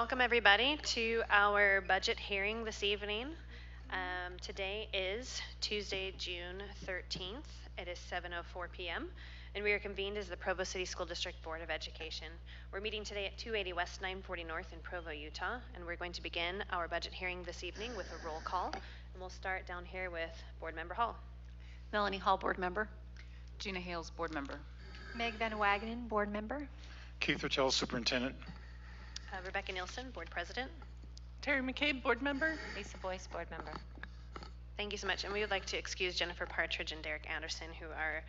welcome everybody to our budget hearing this evening. Today is Tuesday, June 13th. It is 7:04 p.m. and we are convened as the Provo City School District Board of Education. We're meeting today at 280 West 940 North in Provo, Utah, and we're going to begin our budget hearing this evening with a roll call. And we'll start down here with Board Member Hall. Melanie Hall, Board Member. Gina Hales, Board Member. Meg Van Wagenen, Board Member. Keith Rachel, Superintendent. Rebecca Nielsen, Board President. Terry McCabe, Board Member. Lisa Boyce, Board Member. Thank you so much. And we would like to excuse Jennifer Partridge and Derek Anderson, who are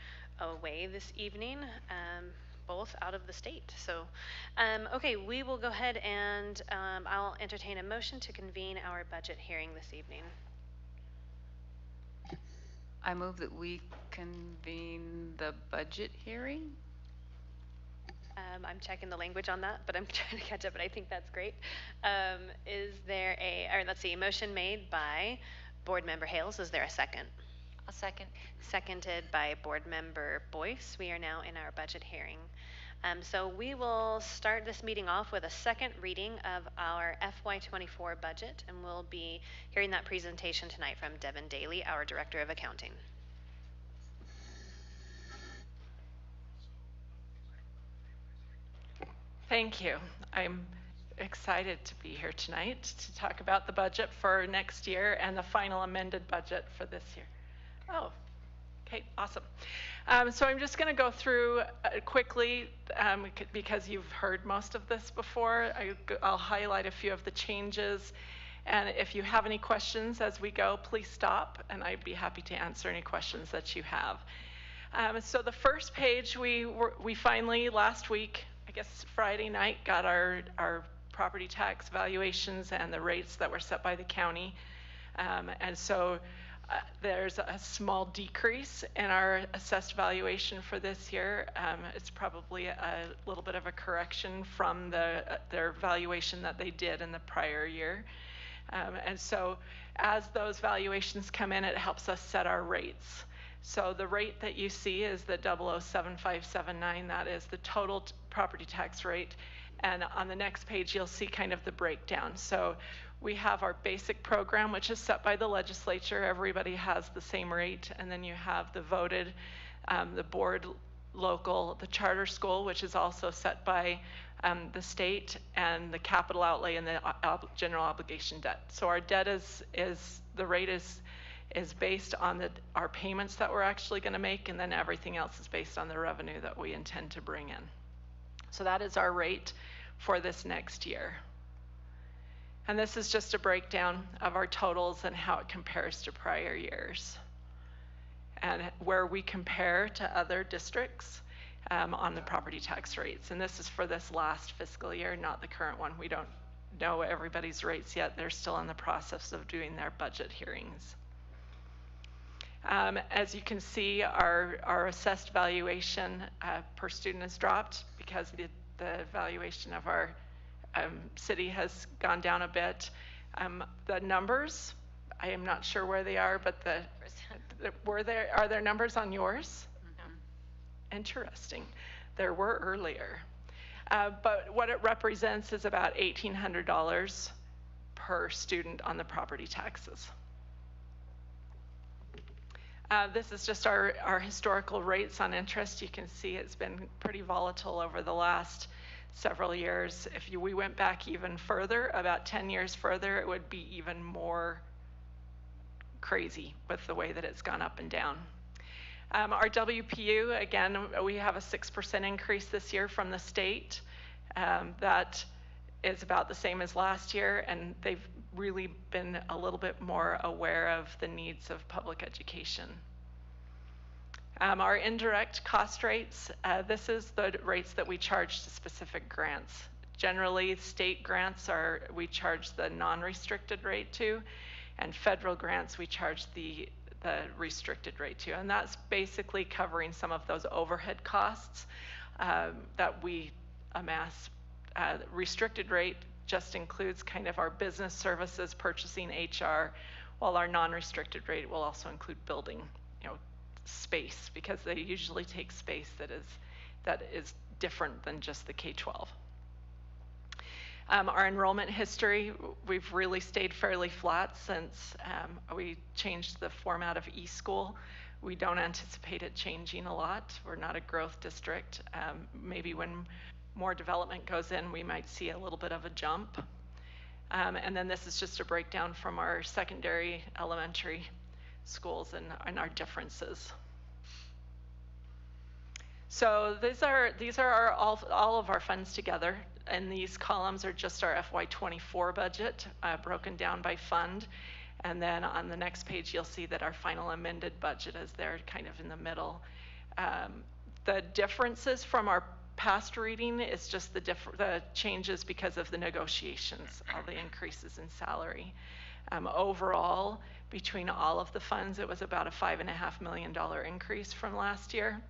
away this evening, both out of the state. So, okay, we will go ahead and I'll entertain a motion to convene our budget hearing this evening. I move that we convene the budget hearing. I'm checking the language on that, but I'm trying to catch up, but I think that's great. Is there a motion made by Board Member Hales. Is there a second? A second. Seconded by Board Member Boyce. We are now in our budget hearing. So we will start this meeting off with a second reading of our FY24 budget, and we'll be hearing that presentation tonight from Devin Daly, our Director of Accounting. Thank you. I'm excited to be here tonight to talk about the budget for next year and the final amended budget for this year. Oh, okay, awesome. So I'm just going to go through quickly because you've heard most of this before. I'll highlight a few of the changes, and if you have any questions as we go, please stop and I'd be happy to answer any questions that you have. So the first page, we finally last week, I guess Friday night, got our property tax valuations and the rates that were set by the county. And so there's a small decrease in our assessed valuation for this year. It's probably a little bit of a correction from their valuation that they did in the prior year. And so as those valuations come in, it helps us set our rates. So the rate that you see is the 007579. That is the total property tax rate. And on the next page, you'll see kind of the breakdown. So we have our basic program, which is set by the legislature. Everybody has the same rate. And then you have the voted, the board local, the charter school, which is also set by the state, and the capital outlay and the general obligation debt. So our debt the rate is based on our payments that we're actually going to make, and then everything else is based on the revenue that we intend to bring in. So that is our rate for this next year. And this is just a breakdown of our totals and how it compares to prior years, and where we compare to other districts on the property tax rates. And this is for this last fiscal year, not the current one. We don't know everybody's rates yet. They're still in the process of doing their budget hearings. As you can see, our assessed valuation per student has dropped because the valuation of our city has gone down a bit. The numbers, I am not sure where they are, but are there numbers on yours? No. Interesting. There were earlier. But what it represents is about $1,800 per student on the property taxes. This is just our historical rates on interest. You can see it's been pretty volatile over the last several years. If we went back even further, about 10 years further, it would be even more crazy with the way that it's gone up and down. Our WPU, again, we have a 6% increase this year from the state. That is about the same as last year, and they've really been a little bit more aware of the needs of public education. Our indirect cost rates, this is the rates that we charge to specific grants. Generally, state grants we charge the non-restricted rate to, and federal grants we charge the restricted rate to. And that's basically covering some of those overhead costs that we amass. Restricted rate just includes kind of our business services, purchasing, HR, while our non-restricted rate will also include building, space, because they usually take space that is different than just the K-12. Our enrollment history, we've really stayed fairly flat since we changed the format of eSchool. We don't anticipate it changing a lot. We're not a growth district. Maybe when more development goes in, we might see a little bit of a jump. And then this is just a breakdown from our secondary elementary schools and our differences. So these are all of our funds together, and these columns are just our FY24 budget broken down by fund. And then on the next page, you'll see that our final amended budget is there kind of in the middle. The differences from our past reading is just the changes because of the negotiations, all the increases in salary. Overall, between all of the funds, it was about a $5.5 million increase from last year,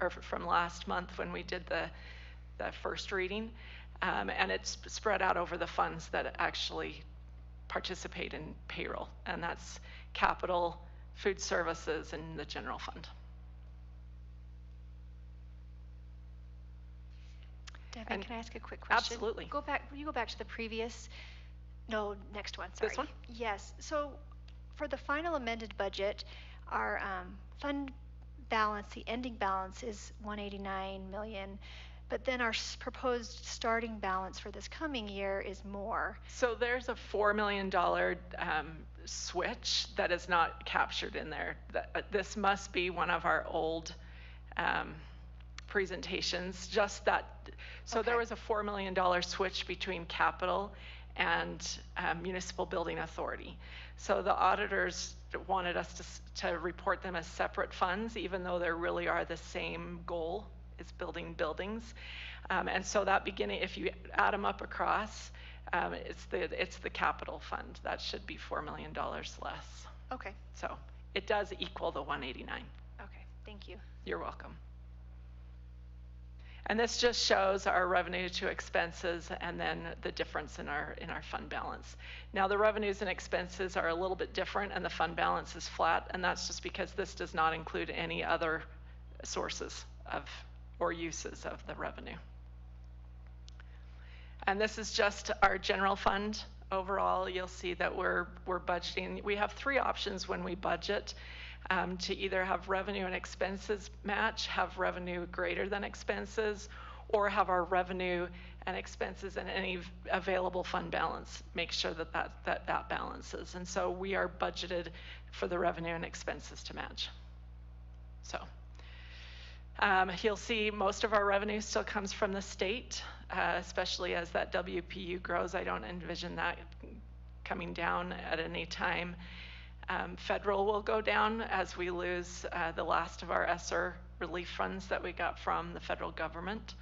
or from last month when we did the first reading. And it's spread out over the funds that actually participate in payroll, and that's capital, food services, and the general fund. Debbie, can I ask a quick question? Absolutely. Will you go back to the previous, no, next one, sorry. This one? Yes, so for the final amended budget, our fund balance, the ending balance is 189 million, but then our proposed starting balance for this coming year is more. So there's a $4 million switch that is not captured in there. This must be one of our old presentations, just that. So Okay. there was a $4 million switch between capital and municipal building authority. So the auditors wanted us to report them as separate funds, even though they really are the same goal, is building buildings. And so that beginning, if you add them up across, it's the capital fund. That should be $4 million less. Okay, So it does equal the 189. okay, thank you. You're welcome. And this just shows our revenue to expenses and then the difference in our fund balance. Now the revenues and expenses are a little bit different and the fund balance is flat, and that's just because this does not include any other sources of or uses of the revenue. And this is just our general fund. Overall, you'll see that we're budgeting. We have three options when we budget. To either have revenue and expenses match, have revenue greater than expenses, or have our revenue and expenses and any available fund balance, make sure that balances. And so we are budgeted for the revenue and expenses to match. So you'll see most of our revenue still comes from the state, especially as that WPU grows. I don't envision that coming down at any time. Federal will go down as we lose the last of our ESSER relief funds that we got from the federal government.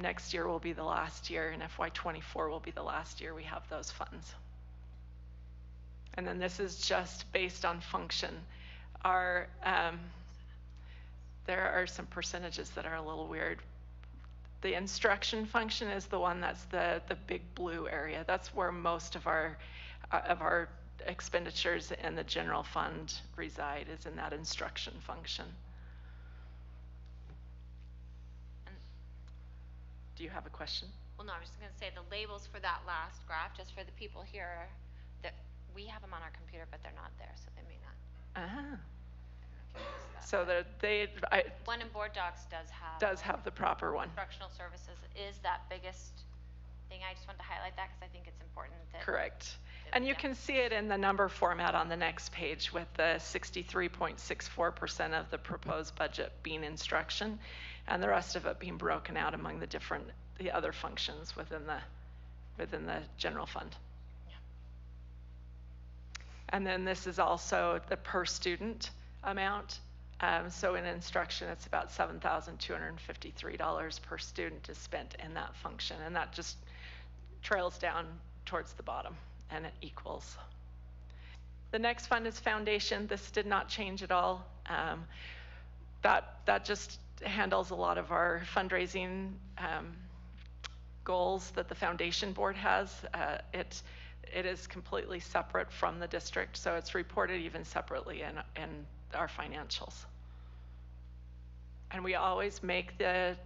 Next year will be the last year, and FY24 will be the last year we have those funds. And then this is just based on function. There are some percentages that are a little weird. The instruction function is the one that's the big blue area. That's where most of our expenditures in the general fund reside, is in that instruction function. Do you have a question? Well, no, I was just going to say the labels for that last graph, just for the people here, that we have them on our computer, but they're not there, so they may not. So One in board docs does have the proper one. Instructional services is that biggest thing. I just wanted to highlight that because I think it's important that. Correct. And you can see it in the number format on the next page with the 63.64% of the proposed budget being instruction, and the rest of it being broken out among the other functions within the general fund. Yeah. And then this is also the per student amount. So in instruction, it's about $7,253 per student is spent in that function, and that just trails down towards the bottom, and it equals. The next fund is foundation. This did not change at all. That just handles a lot of our fundraising goals that the foundation board has. It is completely separate from the district, so it's reported even separately in our financials. And we always make it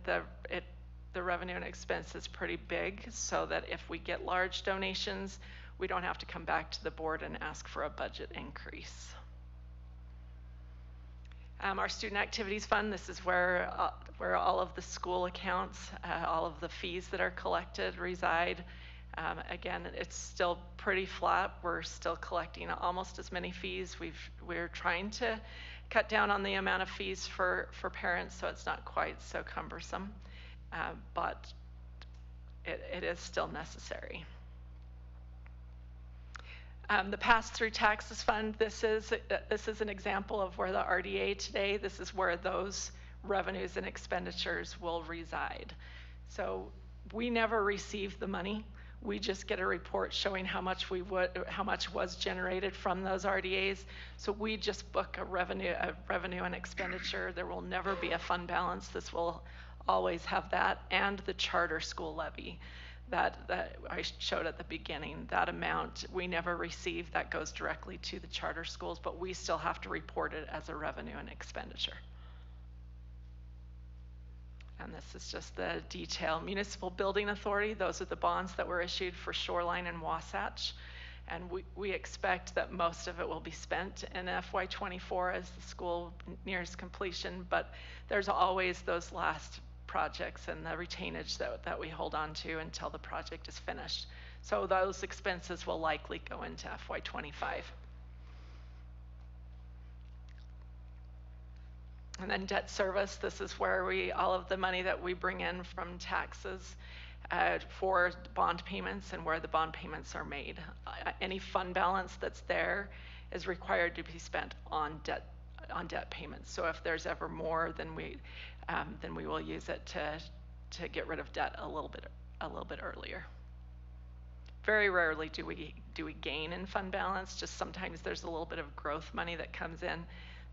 the revenue and expense is pretty big, so that if we get large donations, we don't have to come back to the board and ask for a budget increase. Our student activities fund, this is where all of the school accounts, all of the fees that are collected reside. Again, it's still pretty flat. We're still collecting almost as many fees. We're trying to cut down on the amount of fees for parents, so it's not quite so cumbersome, but it is still necessary. The pass-through taxes fund, this is an example of where the RDA today, this is where those revenues and expenditures will reside. So we never receive the money. We just get a report showing how much was generated from those RDAs. So we just book a revenue and expenditure. There will never be a fund balance. This will always have that, and the charter school levy that I showed at the beginning. That amount we never receive. That goes directly to the charter schools, but we still have to report it as a revenue and expenditure. And this is just the detail. Municipal Building Authority, those are the bonds that were issued for Shoreline and Wasatch. And we expect that most of it will be spent in FY24 as the school nears completion, but there's always those last projects and the retainage that we hold on to until the project is finished. So those expenses will likely go into FY25. And then debt service, this is where all of the money that we bring in from taxes for bond payments and where the bond payments are made. Any fund balance that's there is required to be spent on debt payments. So if there's ever more, then we will use it to get rid of debt a little bit earlier. Very rarely do we gain in fund balance. Just sometimes there's a little bit of growth money that comes in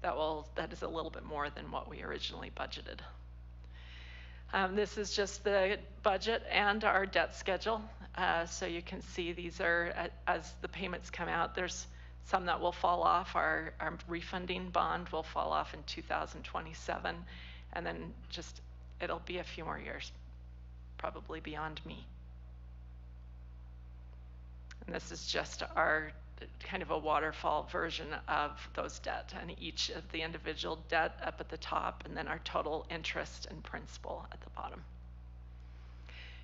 that is a little bit more than what we originally budgeted. This is just the budget and our debt schedule. So you can see these are, as the payments come out, there's some that will fall off. Our refunding bond will fall off in 2027, and then it'll be a few more years, probably beyond me. And this is just our kind of a waterfall version of those debt, and each of the individual debt up at the top, and then our total interest and principal at the bottom.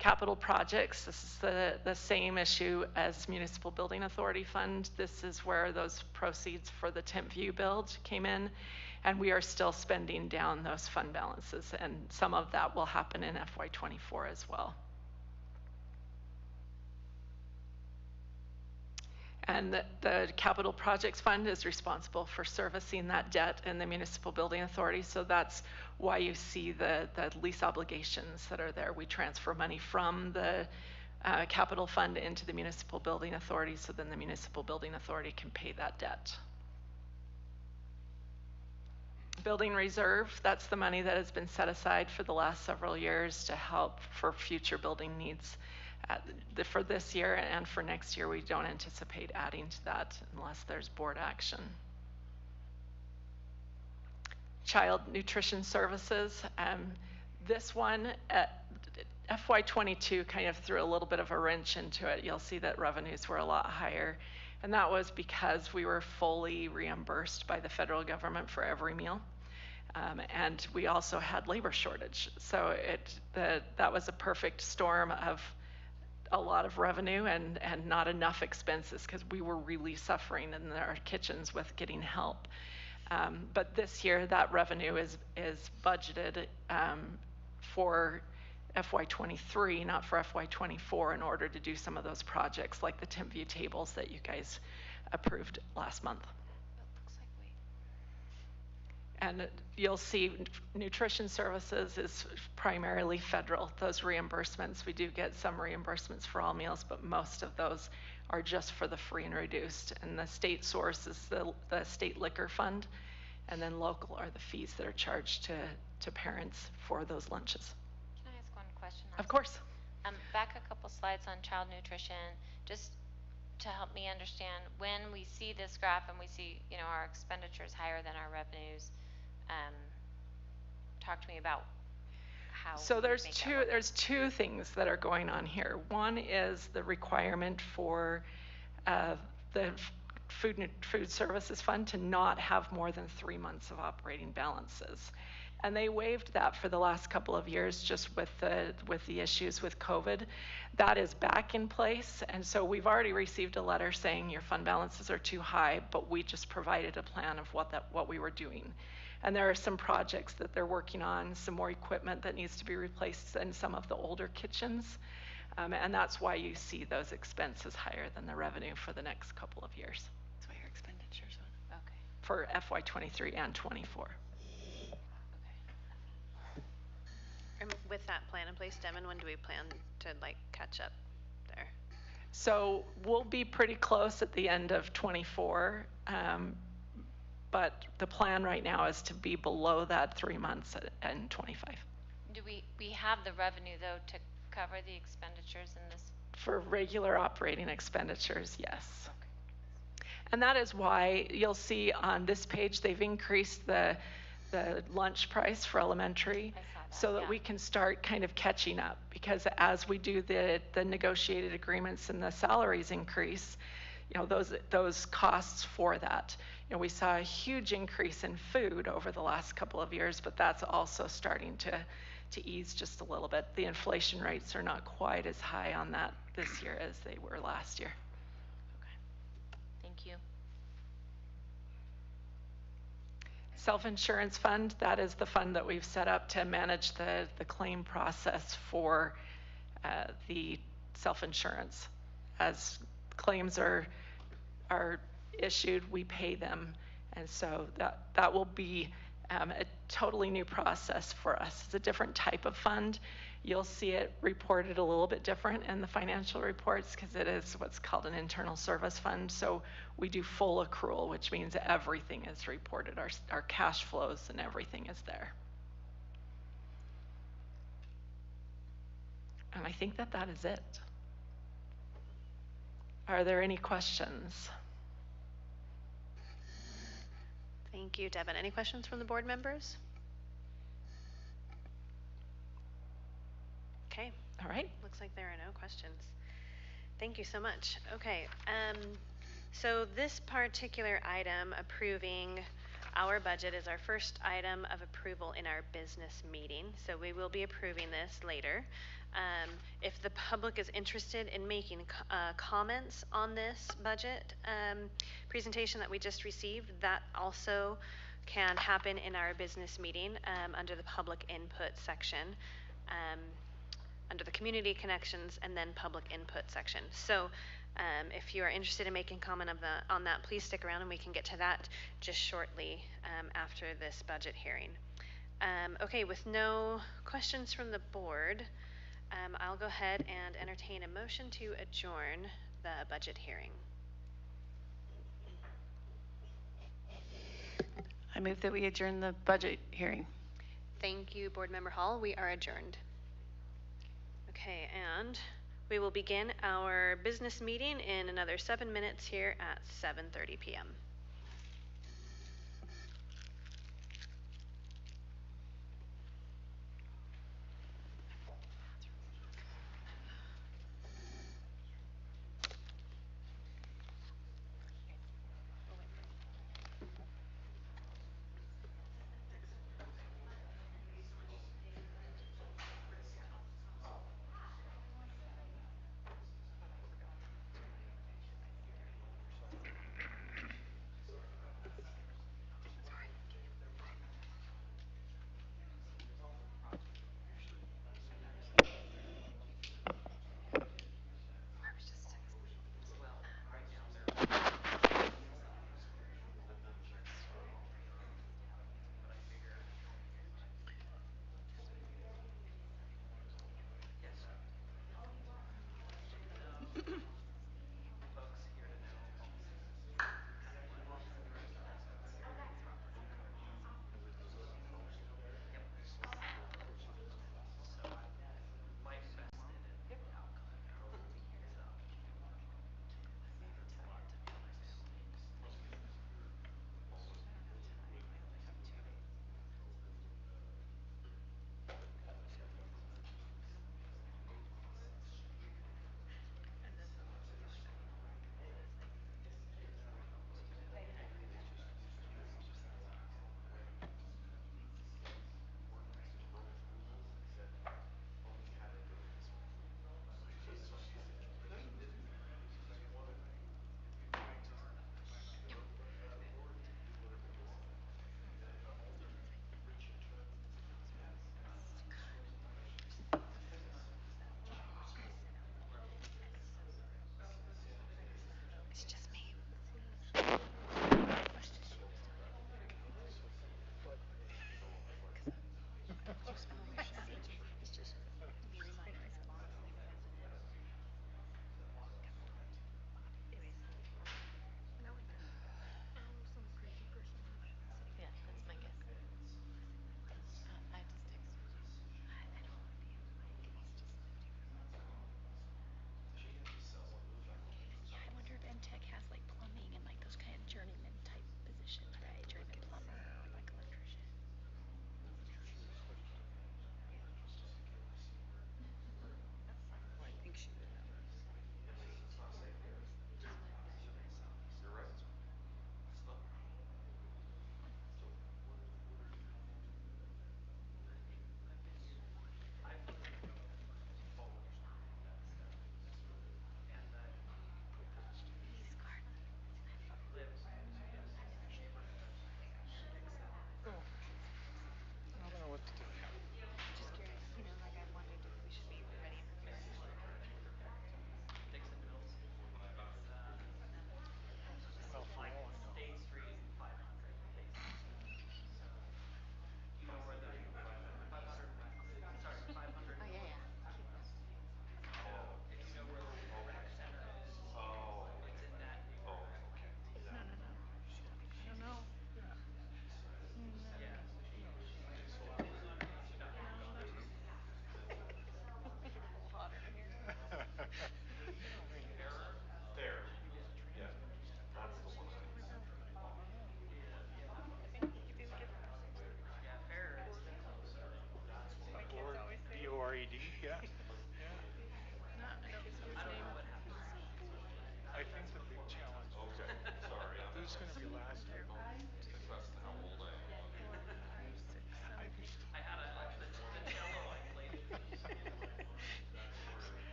Capital projects, this is the same issue as Municipal Building Authority Fund. This is where those proceeds for the Temp View build came in, and we are still spending down those fund balances, and some of that will happen in FY24 as well. And the Capital Projects Fund is responsible for servicing that debt in the Municipal Building Authority. So that's why you see the lease obligations that are there. We transfer money from the Capital Fund into the Municipal Building Authority, so then the Municipal Building Authority can pay that debt. Building reserve, that's the money that has been set aside for the last several years to help for future building needs. For this year and for next year, we don't anticipate adding to that unless there's board action. Child nutrition services. This one, FY22 kind of threw a little bit of a wrench into it. You'll see that revenues were a lot higher, and that was because we were fully reimbursed by the federal government for every meal. And we also had labor shortage. So that was a perfect storm of a lot of revenue and not enough expenses, because we were really suffering in our kitchens with getting help. But this year, that revenue is budgeted for FY23, not for FY24, in order to do some of those projects like the Temp View tables that you guys approved last month. And you'll see nutrition services is primarily federal. Those reimbursements, we do get some reimbursements for all meals, but most of those are just for the free and reduced. And the state source is the state liquor fund, and then local are the fees that are charged to parents for those lunches. Can I ask one question? Of course. Back a couple slides on child nutrition, just to help me understand, when we see this graph and we see, our expenditures higher than our revenues, talk to me about how So we there's make that work? there's two things that are going on here. One is the requirement for the food services fund to not have more than 3 months of operating balances. And they waived that for the last couple of years just with the issues with COVID. That is back in place, and so we've already received a letter saying your fund balances are too high, but we just provided a plan of what we were doing. And there are some projects that they're working on, some more equipment that needs to be replaced in some of the older kitchens. And that's why you see those expenses higher than the revenue for the next couple of years. That's why your expenditures went. Okay. For FY23 and 24. And with that plan in place, Devin, when do we plan to catch up there? So we'll be pretty close at the end of 24, but the plan right now is to be below that 3 months in 25. Do we have the revenue though to cover the expenditures in this? For regular operating expenditures, yes. And that is why you'll see on this page they've increased the lunch price for elementary so that we can start kind of catching up, because as we do the negotiated agreements and the salaries increase, you know, those costs for that. You know, we saw a huge increase in food over the last couple of years, but that's also starting to ease just a little bit. The inflation rates are not quite as high on that this year as they were last year. Okay. Thank you. Self-insurance fund, that is the fund that we've set up to manage the claim process for the self-insurance. As claims are issued, we pay them. And so that will be a totally new process for us. It's a different type of fund. You'll see it reported a little bit different in the financial reports because it is what's called an internal service fund. So we do full accrual, which means everything is reported. Our cash flows and everything is there. And I think that is it. Are there any questions? Thank you, Devin. Any questions from the board members? Okay. All right. Looks like there are no questions. Thank you so much. Okay. So this particular item, approving our budget, is our first item of approval in our business meeting. So we will be approving this later. If the public is interested in making comments on this budget presentation that we just received, that also can happen in our business meeting under the public input section, under the community connections and then public input section. So if you are interested in making comment on that, please stick around and we can get to that just shortly after this budget hearing. Okay, with no questions from the board, I'll go ahead and entertain a motion to adjourn the budget hearing. I move that we adjourn the budget hearing. Thank you, Board Member Hall. We are adjourned. Okay, and we will begin our business meeting in another 7 minutes here at 7:30 p.m.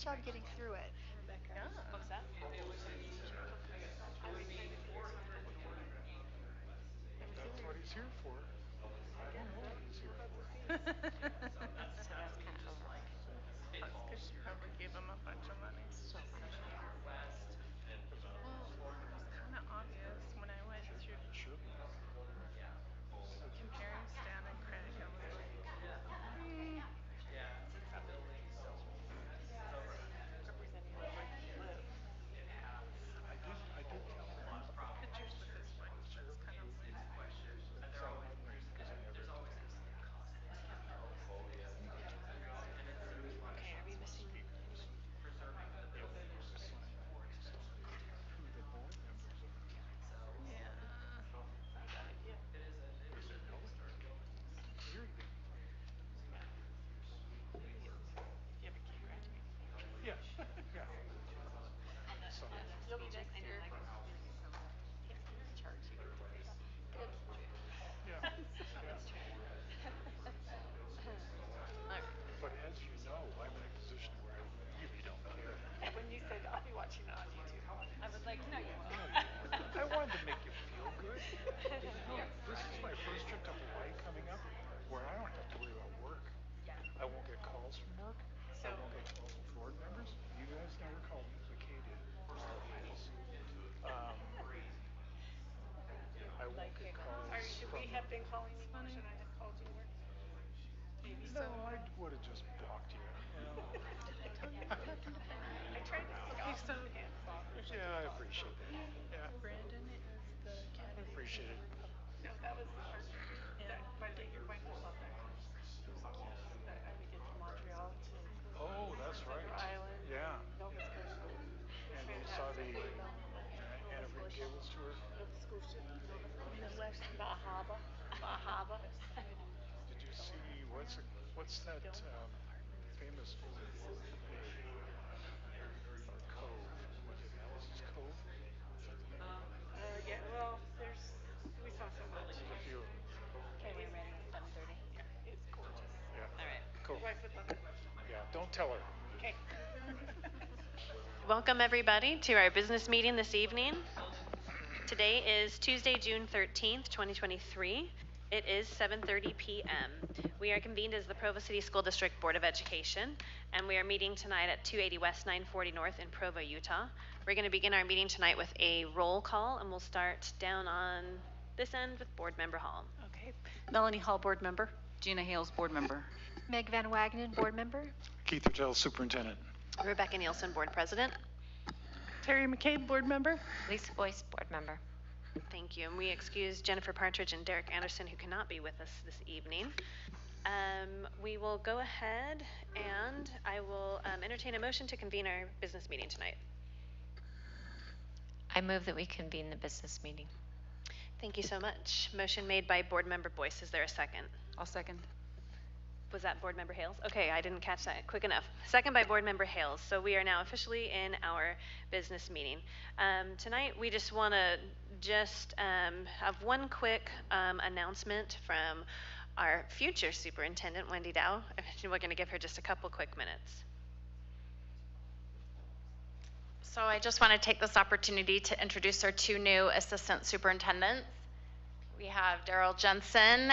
job getting through it. What was that? That's what he's here for. I don't know what he's here for. So that's kind of over. That's because she probably gave him a bunch of money. So much. Well, it was kind of obvious when I went through Sure. comparing Stan and Craig. I was like, representing where you live has I did tell him that. pictures with his wife. Share That's with kind of you the side of my brain because I never did that. Let me get your Okay, are we missing speakers. anyone? If we were to sign based on who the board members are, yeah. would it be no? Period. If you have a kid graduating. Yeah. Yeah. So, You'll be next year. yeah. Yeah. But as you know, I'm in a position where I really don't care. When you said I'll be watching it on YouTube, I was like, no, you won't. No, you won't. I wanted to make you feel good. You know, this is my first trip to Hawaii coming up where I don't have to worry about work. I won't get calls from work. I won't get calls from board members. You guys never called me. McKay did. Mark has. Um, I won't get calls from. We have been calling you more than I have called you more. Maybe No, so. I would have just blocked you. You know. I tell you what happened to Brandon? I tried to sneak off some hands off or something. Yeah, I appreciate that. Yeah, Brandon is the I candidate for appreciate it. No, that was our meeting. And Monday, your wife was on there. It was cute. That we did from Montreal to Oh, that's Prince right. Edward Island, Yeah. Nova Scotia. And you saw the Anna Green Gables tour. Nova Scotia, Nova Scotia. The West Bahaba. Bahaba. Did you see what's that famous bay or cove? Was it Alice's Cove? Yeah, well, we saw so much. There's a few of them. Okay, we're ready at 7:30. Yeah, it's gorgeous. Yeah. All right. Cool. Your wife would love it. Yeah. Don't tell her. Okay. Welcome everybody to our business meeting this evening. Today is Tuesday, June 13th, 2023. It is 7:30 p.m. We are convened as the Provo City School District Board of Education, and we are meeting tonight at 280 West 940 North in Provo, Utah. We're going to begin our meeting tonight with a roll call, and we'll start down on this end with Board Member Hall. Okay. Melanie Hall, board member. Gina Hales, board member. Meg Van Wagenen, board member. Keith Rachel, Superintendent. Rebecca Nielsen, Board President. Terry McCabe, board member. Lisa Boyce, board member. Thank you. And we excuse Jennifer Partridge and Derek Anderson, who cannot be with us this evening. We will go ahead and I will entertain a motion to convene our business meeting tonight. I move that we convene the business meeting. Thank you so much. Motion made by Board Member Boyce. Is there a second? I'll second. Was that Board Member Hales? Okay, I didn't catch that quick enough. Second by Board Member Hales. So we are now officially in our business meeting. Tonight, we just want to have one quick announcement from our future superintendent, Wendy Dow. We're going to give her just a couple quick minutes. So I just want to take this opportunity to introduce our two new assistant superintendents. We have Daryl Jensen,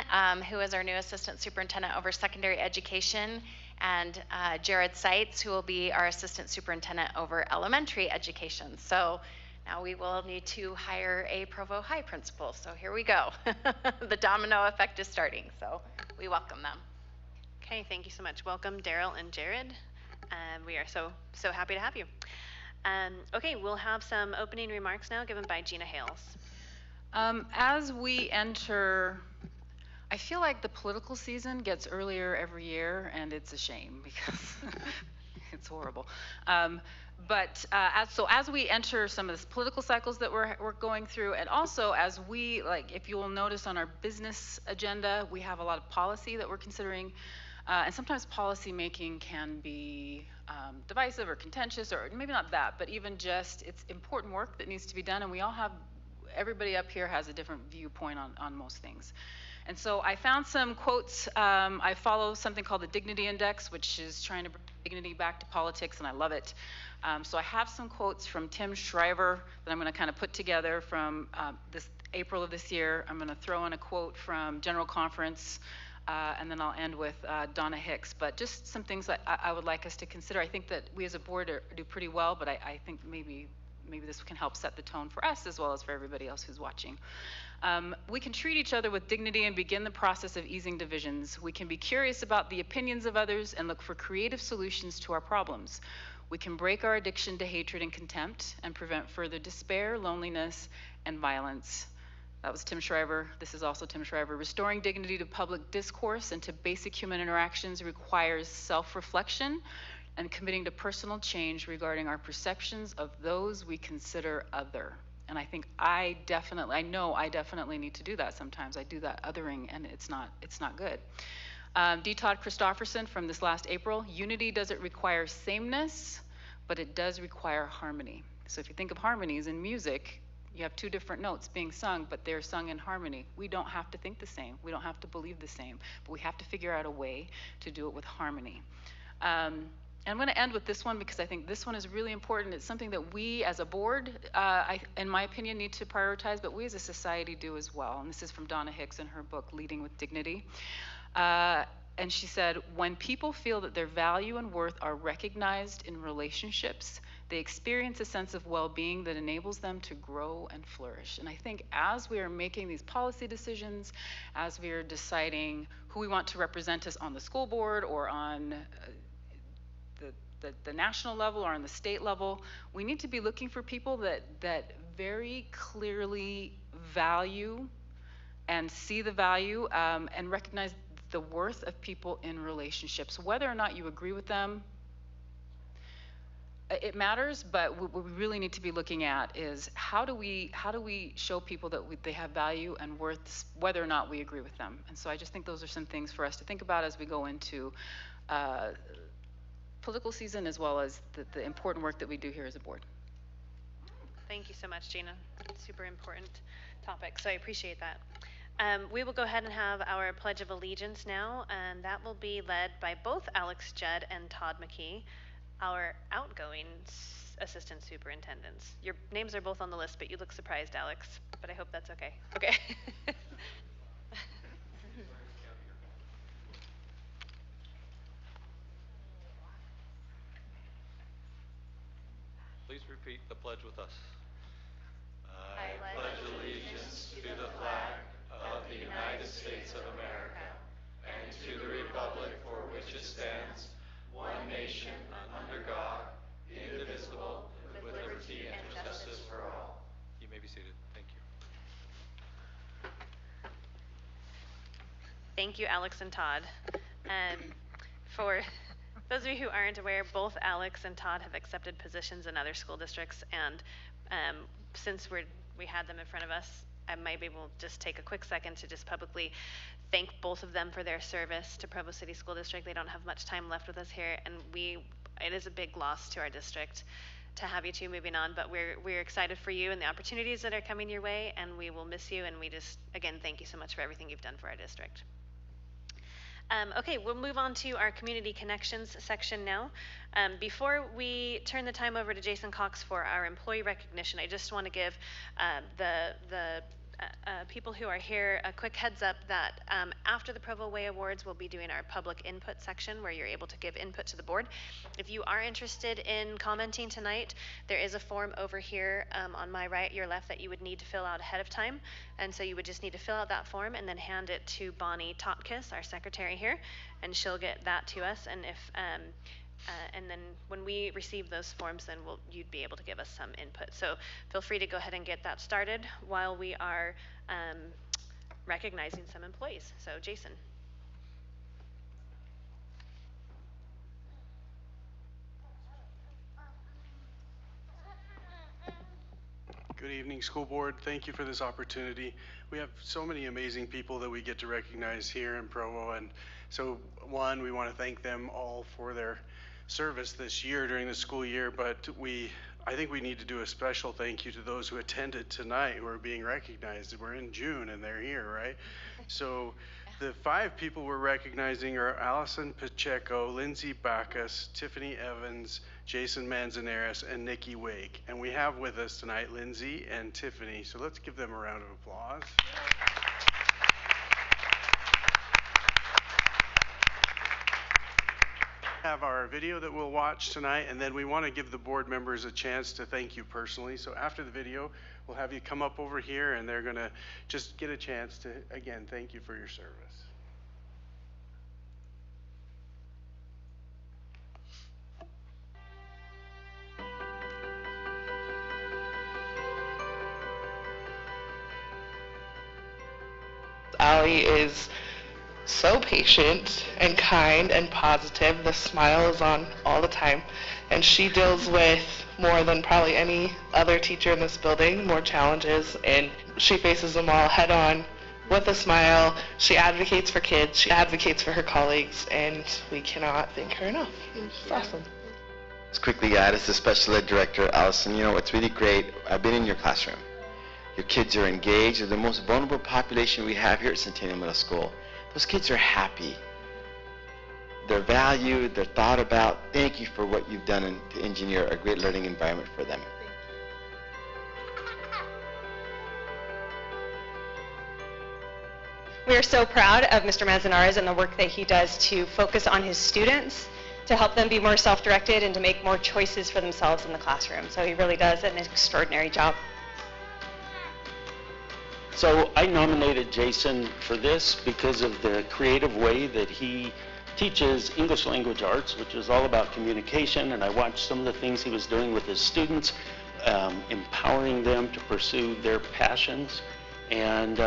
who is our new assistant superintendent over secondary education, and Jared Seitz, who will be our assistant superintendent over elementary education. So now we will need to hire a Provo High principal. So here we go. The domino effect is starting, so we welcome them. Okay, thank you so much. Welcome, Daryl and Jared. We are so happy to have you. Okay, we'll have some opening remarks now given by Gina Hales. As we enter, I feel like the political season gets earlier every year, and it's a shame because it's horrible. But as we enter some of the political cycles that we're going through, and also as if you will notice on our business agenda, we have a lot of policy that we're considering, and sometimes policy making can be divisive or contentious, or maybe not that, but even just it's important work that needs to be done, and everybody up here has a different viewpoint on most things. And so I found some quotes. I follow something called the Dignity Index, which is trying to bring dignity back to politics, and I love it. So I have some quotes from Tim Shriver that I'm going to kind of put together from this April of this year. I'm going to throw in a quote from General Conference, and then I'll end with Donna Hicks. But just some things that I would like us to consider. I think that we as a board do pretty well, but I think maybe this can help set the tone for us as well as for everybody else who's watching. We can treat each other with dignity and begin the process of easing divisions. We can be curious about the opinions of others and look for creative solutions to our problems. We can break our addiction to hatred and contempt and prevent further despair, loneliness, and violence. That was Tim Shriver. This is also Tim Shriver. Restoring dignity to public discourse and to basic human interactions requires self-reflection and committing to personal change regarding our perceptions of those we consider other. And I think I know I definitely need to do that sometimes. I do that othering, and it's not good. D. Todd Christofferson from this last April, unity doesn't require sameness, but it does require harmony. So if you think of harmonies in music, you have two different notes being sung, but they're sung in harmony. We don't have to think the same. We don't have to believe the same, but we have to figure out a way to do it with harmony. I'm going to end with this one because I think this one is really important. It's something that we as a board, in my opinion, need to prioritize, but we as a society do as well. And this is from Donna Hicks in her book, Leading with Dignity. And she said, when people feel that their value and worth are recognized in relationships, they experience a sense of well-being that enables them to grow and flourish. And I think as we are making these policy decisions, as we are deciding who we want to represent us on the school board or on the national level or on the state level, we need to be looking for people that very clearly value and see the value and recognize the worth of people in relationships. Whether or not you agree with them, it matters, but what we really need to be looking at is how do we show people that they have value and worth, whether or not we agree with them. And so I just think those are some things for us to think about as we go into political season, as well as the important work that we do here as a board. Thank you so much, Gina. Super important topic, so I appreciate that. We will go ahead and have our Pledge of Allegiance now, and that will be led by both Alex Judd and Todd McKee, our outgoing assistant superintendents. Your names are both on the list, but you look surprised, Alex, but I hope that's okay. Okay. Please repeat the pledge with us. I pledge allegiance to the flag of the United States of America and to the republic for which it stands, one nation, under God, indivisible, with liberty and justice for all. You may be seated. Thank you. Thank you, Alex and Todd. For those of you who aren't aware, both Alex and Todd have accepted positions in other school districts, and since we had them in front of us, I might be able to just take a quick second to just publicly thank both of them for their service to Provo City School District. They don't have much time left with us here, and it is a big loss to our district to have you two moving on, but we're excited for you and the opportunities that are coming your way, and we will miss you, and we just, again, thank you so much for everything you've done for our district. Okay, we'll move on to our community connections section now. Before we turn the time over to Jason Cox for our employee recognition, I just want to give the people who are here a quick heads up that after the Provo Way Awards, we'll be doing our public input section where you're able to give input to the board. If you are interested in commenting tonight, there is a form over here on my right, your left, that you would need to fill out ahead of time. And so you would just need to fill out that form and then hand it to Bonnie Topkis, our secretary here, and she'll get that to us. And if and then when we receive those forms, then you'd be able to give us some input. So feel free to go ahead and get that started while we are recognizing some employees. So Jason. Good evening, school board. Thank you for this opportunity. We have so many amazing people that we get to recognize here in Provo, and so one, we want to thank them all for their service this year during the school year, but I think we need to do a special thank you to those who attended tonight who are being recognized. We're in June and they're here, right? So the 5 people we're recognizing are Allison Pacheco, Lindsay Bacchus, Tiffany Evans, Jason Manzanares, and Nikki Wake. And we have with us tonight Lindsay and Tiffany. So let's give them a round of applause. Have our video that we'll watch tonight, and then we want to give the board members a chance to thank you personally. So after the video, we'll have you come up over here, and they're going to just get a chance to, again, thank you for your service. Allie is so patient and kind and positive. The smile is on all the time. And she deals with more than probably any other teacher in this building, more challenges, and she faces them all head on with a smile. She advocates for kids, she advocates for her colleagues, and we cannot thank her enough. It's awesome. Let's quickly add as the special ed director, Allison, you know, it's really great. I've been in your classroom. Your kids are engaged. They're the most vulnerable population we have here at Centennial Middle School. Those kids are happy. They're valued, they're thought about. Thank you for what you've done to engineer a great learning environment for them. We are so proud of Mr. Manzanares and the work that he does to focus on his students, to help them be more self-directed and to make more choices for themselves in the classroom. So he really does an extraordinary job. So I nominated Jason for this because of the creative way that he teaches English language arts, which is all about communication, and I watched some of the things he was doing with his students, empowering them to pursue their passions and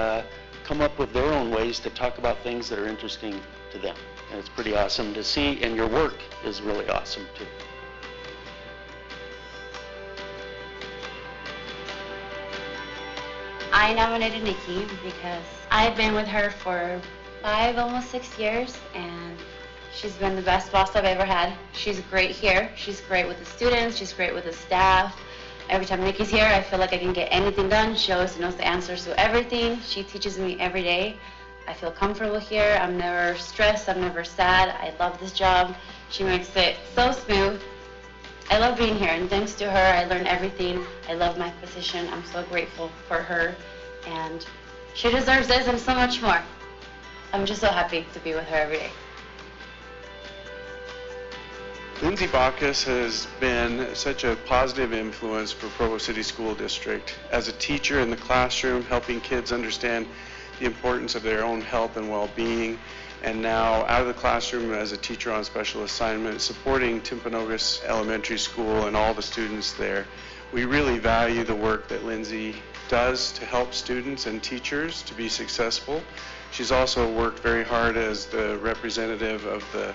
come up with their own ways to talk about things that are interesting to them. And it's pretty awesome to see, and your work is really awesome too. I nominated Nikki because I've been with her for 5, almost 6 years, and she's been the best boss I've ever had. She's great here. She's great with the students. She's great with the staff. Every time Nikki's here, I feel like I can get anything done. She always knows the answers to everything. She teaches me every day. I feel comfortable here. I'm never stressed. I'm never sad. I love this job. She makes it so smooth. I love being here, and thanks to her, I learned everything. I love my position. I'm so grateful for her, and she deserves this and so much more. I'm just so happy to be with her every day. Lindsay Bacchus has been such a positive influence for Provo City School District. As a teacher in the classroom, helping kids understand the importance of their own health and well-being, and now out of the classroom as a teacher on special assignment, supporting Timpanogos Elementary School and all the students there. We really value the work that Lindsay does to help students and teachers to be successful. She's also worked very hard as the representative of the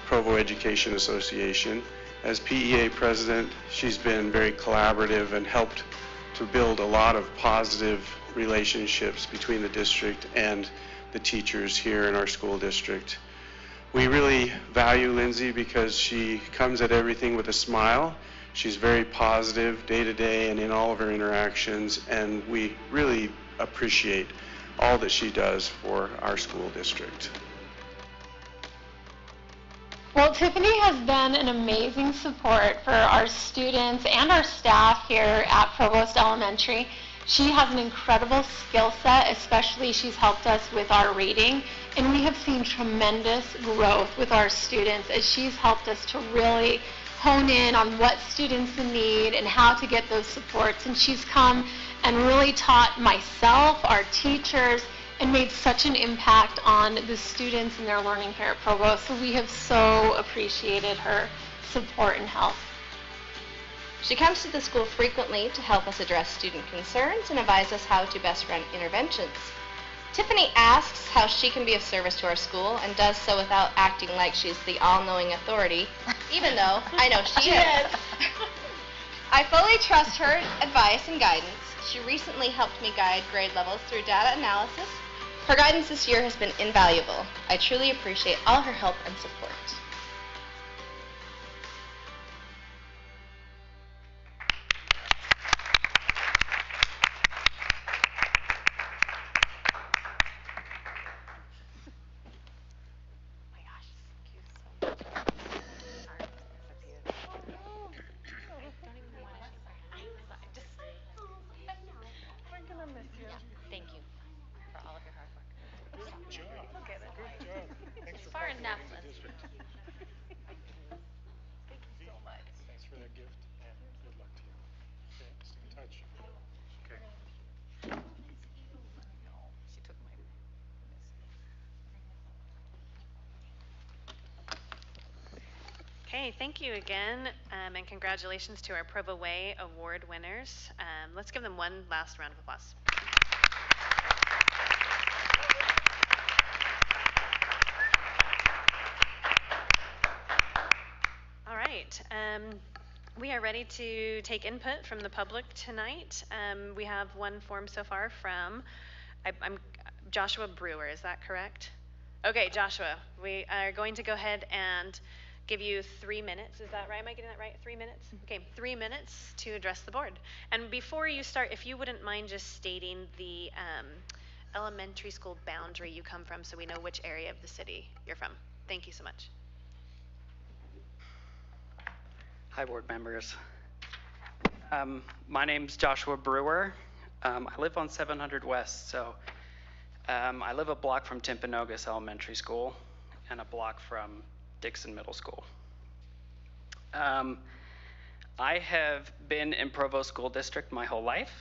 Provo Education Association. As PEA president, she's been very collaborative and helped to build a lot of positive relationships between the district and the teachers here in our school district. We really value Lindsay because she comes at everything with a smile. She's very positive day to day and in all of her interactions, and we really appreciate all that she does for our school district. Well, Tiffany has been an amazing support for our students and our staff here at Provost Elementary. She has an incredible skill set, especially she's helped us with our rating, and we have seen tremendous growth with our students as she's helped us to really hone in on what students need and how to get those supports. And she's come and really taught myself, our teachers, and made such an impact on the students and their learning here at Provo. So we have so appreciated her support and help. She comes to the school frequently to help us address student concerns and advise us how to best run interventions. Tiffany asks how she can be of service to our school and does so without acting like she's the all-knowing authority, even though I know she is. I fully trust her advice and guidance. She recently helped me guide grade levels through data analysis. Her guidance this year has been invaluable. I truly appreciate all her help and support. Okay, thank you again, and congratulations to our Provo Way Award winners. Let's give them one last round of applause. All right. We are ready to take input from the public tonight. We have one form so far from I'm Joshua Brewer, is that correct? Okay, Joshua, we are going to go ahead and give you 3 minutes. Is that right? Am I getting that right? 3 minutes? Okay, 3 minutes to address the board. And before you start, if you wouldn't mind just stating the elementary school boundary you come from so we know which area of the city you're from. Thank you so much. Hi, board members. My name's Joshua Brewer. I live on 700 West, so I live a block from Timpanogos Elementary School and a block from Dixon Middle School. I have been in Provo School District my whole life.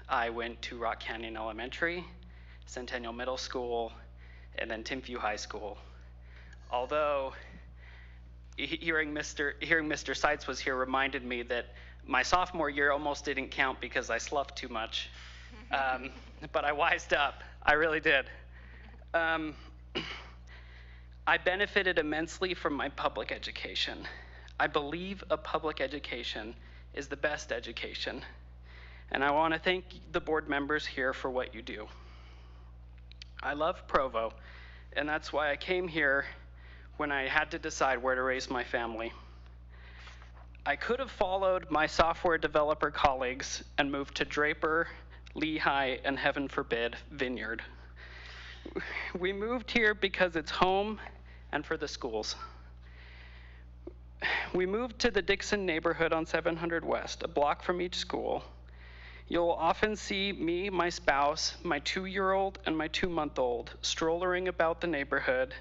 I went to Rock Canyon Elementary, Centennial Middle School, and then Timpview High School. Although hearing Mr. Seitz was here reminded me that my sophomore year almost didn't count because I sloughed too much. But I wised up. I really did. I benefited immensely from my public education. I believe a public education is the best education. And I want to thank the board members here for what you do. I love Provo, and that's why I came here when I had to decide where to raise my family. I could have followed my software developer colleagues and moved to Draper, Lehigh, and heaven forbid, Vineyard. We moved here because it's home and for the schools. We moved to the Dixon neighborhood on 700 West, a block from each school. You'll often see me, my spouse, my 2-year-old, and my 2-month-old strollering about the neighborhood.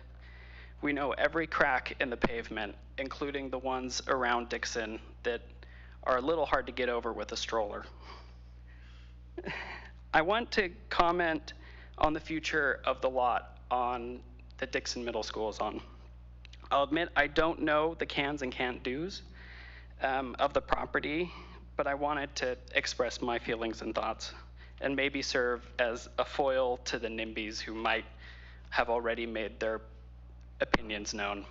We know every crack in the pavement, including the ones around Dixon that are a little hard to get over with a stroller. I want to comment on the future of the lot on the Dixon Middle School is on. I'll admit I don't know the cans and can't do's of the property, but I wanted to express my feelings and thoughts and maybe serve as a foil to the NIMBYs who might have already made their opinions known.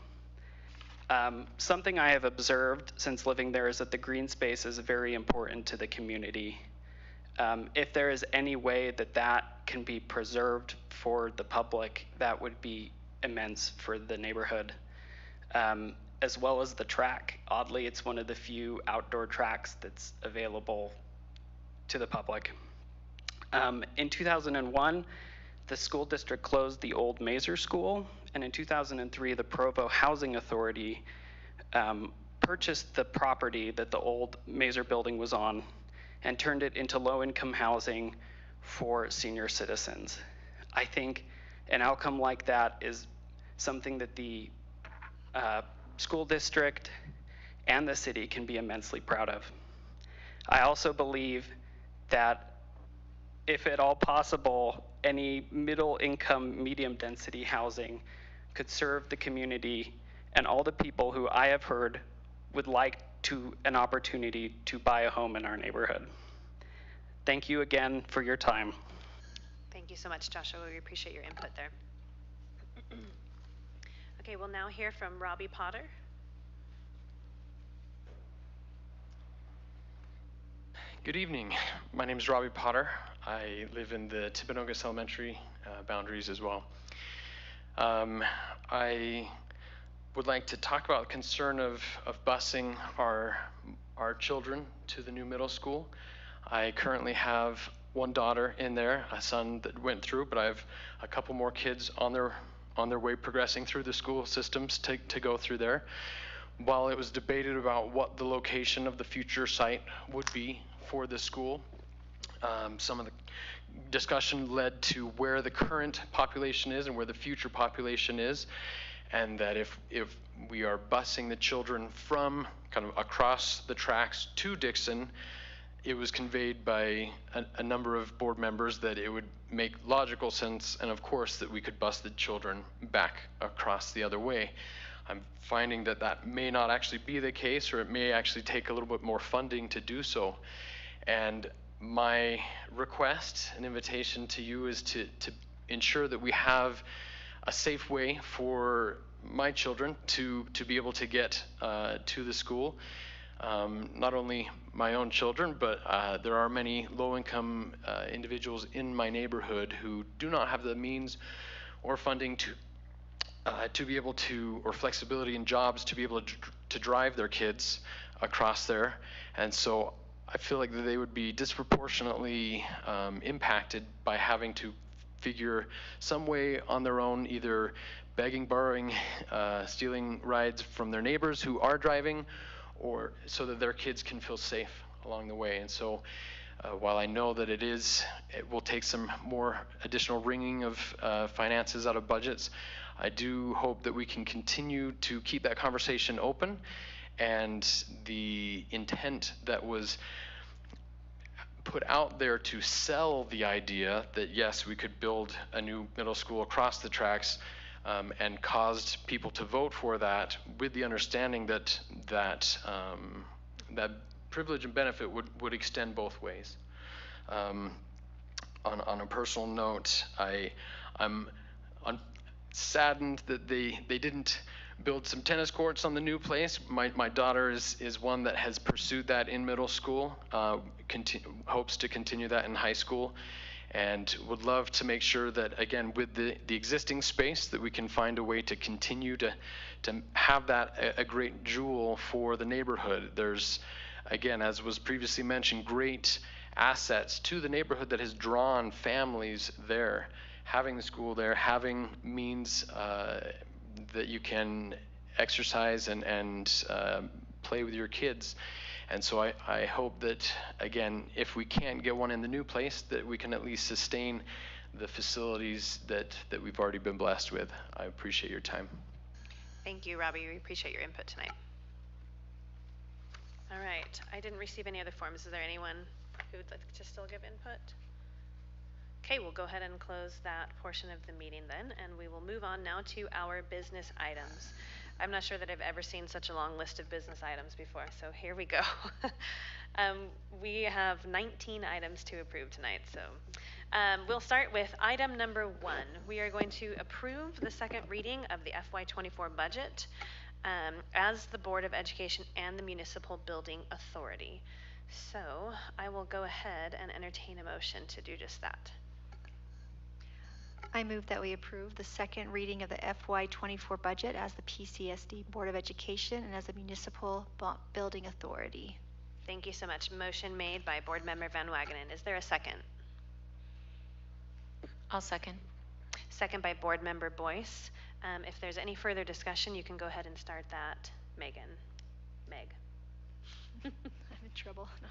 Something I have observed since living there is that the green space is very important to the community. If there is any way that that can be preserved for the public, that would be immense for the neighborhood, as well as the track. Oddly, it's one of the few outdoor tracks that's available to the public. In 2001, the school district closed the old Mazer School, and in 2003, the Provo Housing Authority purchased the property that the old Mazer building was on and turned it into low-income housing for senior citizens. I think an outcome like that is something that the school district and the city can be immensely proud of. I also believe that if at all possible, any middle-income, medium-density housing could serve the community and all the people who I have heard would like an opportunity to buy a home in our neighborhood. Thank you again for your time. Thank you so much, Joshua. We appreciate your input there. Okay, we'll now hear from Robbie Potter. Good evening. My name is Robbie Potter. I live in the Timpanogos Elementary boundaries as well. I would like to talk about the concern of busing our children to the new middle school. I currently have one daughter in there, a son that went through, but I have a couple more kids on their way progressing through the school systems to go through there. While it was debated about what the location of the future site would be for the school, some of the discussion led to where the current population is and where the future population is, and that if we are busing the children from kind of across the tracks to Dixon, it was conveyed by a number of board members that it would make logical sense, and of course that we could bus the children back across the other way. I'm finding that that may not actually be the case, or it may actually take a little bit more funding to do so. And my request and invitation to you is to ensure that we have a safe way for my children to be able to get to the school. Not only my own children, but there are many low-income individuals in my neighborhood who do not have the means or funding to be able to, or flexibility in jobs to be able to drive their kids across there. And so I feel like that they would be disproportionately impacted by having to figure some way on their own, either begging, borrowing, stealing rides from their neighbors who are driving, or so that their kids can feel safe along the way. And so while I know that it will take some more additional wringing of finances out of budgets, I do hope that we can continue to keep that conversation open, and the intent that was put out there to sell the idea that yes, we could build a new middle school across the tracks, and caused people to vote for that, with the understanding that that privilege and benefit would extend both ways. On a personal note, I'm saddened that they didn't build some tennis courts on the new place. My daughter is one that has pursued that in middle school, hopes to continue that in high school, and would love to make sure that, again, with the existing space, that we can find a way to continue to have that a great jewel for the neighborhood. There's, again, as was previously mentioned, great assets to the neighborhood that has drawn families there. Having the school there, having means that you can exercise and play with your kids. And so I hope that, again, if we can't get one in the new place, that we can at least sustain the facilities that we've already been blessed with. I appreciate your time. Thank you, Robbie. We appreciate your input tonight. All right. I didn't receive any other forms. Is there anyone who would like to still give input? Okay, we'll go ahead and close that portion of the meeting then, and we will move on now to our business items. I'm not sure that I've ever seen such a long list of business items before, so here we go. We have 19 items to approve tonight, so we'll start with item number 1. We are going to approve the second reading of the FY24 budget as the Board of Education and the Municipal Building Authority. So I will go ahead and entertain a motion to do just that. I move that we approve the second reading of the FY24 budget as the PCSD Board of Education and as the Municipal Building Authority. Thank you so much. Motion made by Board Member Van Wagenen. Is there a second? I'll second. Second by Board Member Boyce. If there's any further discussion, you can go ahead and start that. Meg. I'm in trouble. No.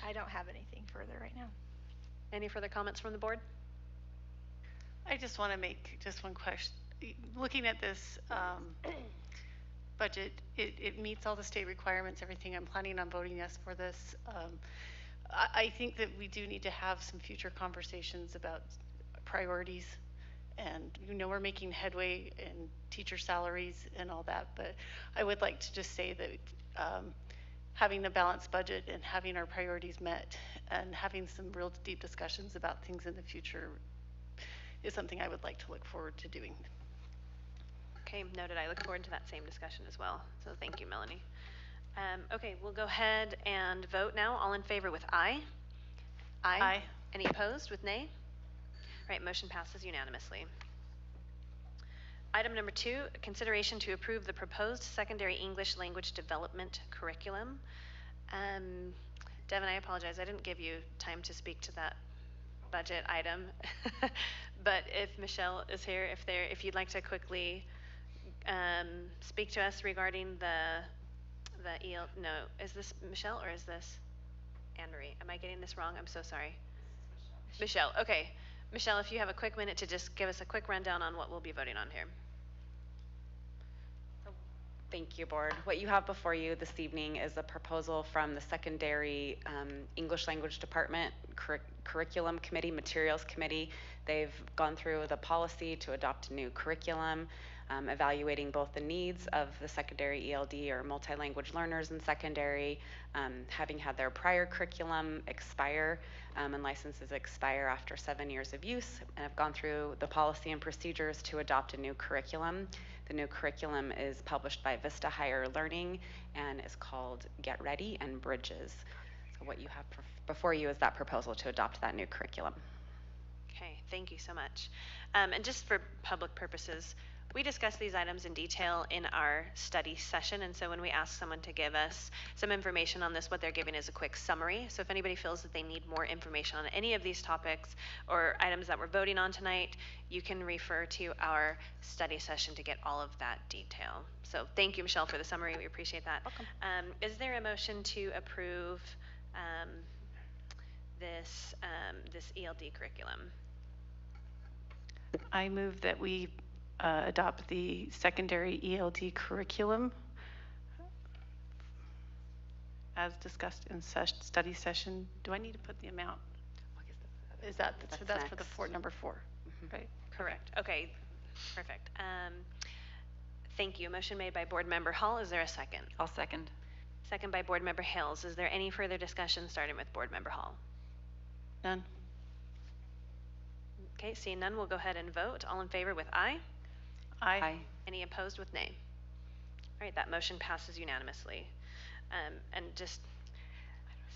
I don't have anything further right now. Any further comments from the board? I just want to make just one question. Looking at this budget, it meets all the state requirements, everything. I'm planning on voting yes for this. I think that we do need to have some future conversations about priorities. And we're making headway in teacher salaries and all that, but I would like to just say that having a balanced budget and having our priorities met and having some real deep discussions about things in the future is something I would like to look forward to doing. Okay, noted. I look forward to that same discussion as well. So thank you, Melanie. Okay, we'll go ahead and vote now. All in favor with aye? Aye. Any opposed with nay? All right, motion passes unanimously. Item number 2, consideration to approve the proposed secondary English language development curriculum. Devin, I apologize. I didn't give you time to speak to that budget item. But if Michelle is here, if you'd like to quickly speak to us regarding the EL, no, is this Michelle or is this Anne-Marie? Am I getting this wrong? I'm so sorry. Michelle, okay. Michelle, if you have a quick minute to just give us a quick rundown on what we'll be voting on here. Thank you, Board. What you have before you this evening is a proposal from the Secondary English Language Department Curriculum Committee, Materials Committee. They've gone through the policy to adopt a new curriculum. evaluating both the needs of the secondary ELD or multi-language learners in secondary, having had their prior curriculum expire, and licenses expire after 7 years of use, and have gone through the policy and procedures to adopt a new curriculum. The new curriculum is published by Vista Higher Learning and is called Get Ready and Bridges. So what you have before you is that proposal to adopt that new curriculum. Okay, thank you so much. And just for public purposes, we discussed these items in detail in our study session, and so when we ask someone to give us some information on this, what they're giving is a quick summary. So if anybody feels that they need more information on any of these topics or items that we're voting on tonight, you can refer to our study session to get all of that detail. So thank you, Michelle, for the summary. We appreciate that. Welcome. Is there a motion to approve this ELD curriculum? I move that we adopt the secondary ELD curriculum as discussed in study session. Do I need to put the amount? Is that, so that's for the number 4, right? Correct. Okay, perfect. Thank you. Motion made by Board Member Hall. Is there a second? I'll second. Second by Board Member Hales. Is there any further discussion starting with Board Member Hall? None. Okay, seeing none, we'll go ahead and vote. All in favor with aye? Aye. Any opposed with nay? All right, that motion passes unanimously. And just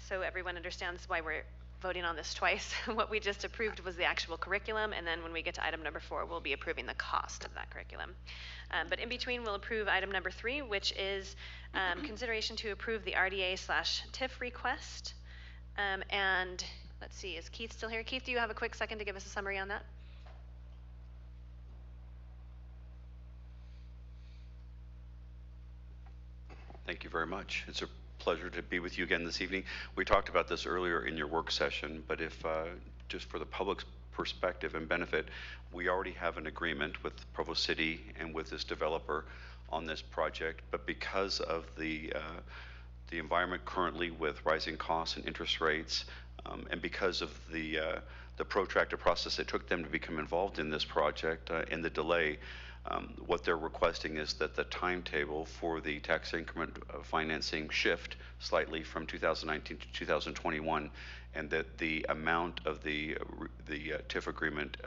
so everyone understands why we're voting on this twice, what we just approved was the actual curriculum, and then when we get to item number 4, we'll be approving the cost of that curriculum. But in between, we'll approve item number 3, which is consideration to approve the RDA/TIF request. And let's see, is Keith still here? Keith, do you have a quick second to give us a summary on that? Thank you very much. It's a pleasure to be with you again this evening. We talked about this earlier in your work session, but if just for the public's perspective and benefit, we already have an agreement with Provo City and with this developer on this project, but because of the environment currently with rising costs and interest rates, and because of the protracted process it took them to become involved in this project and the delay, what they're requesting is that the timetable for the tax increment financing shift slightly from 2019 to 2021, and that the amount of the TIF agreement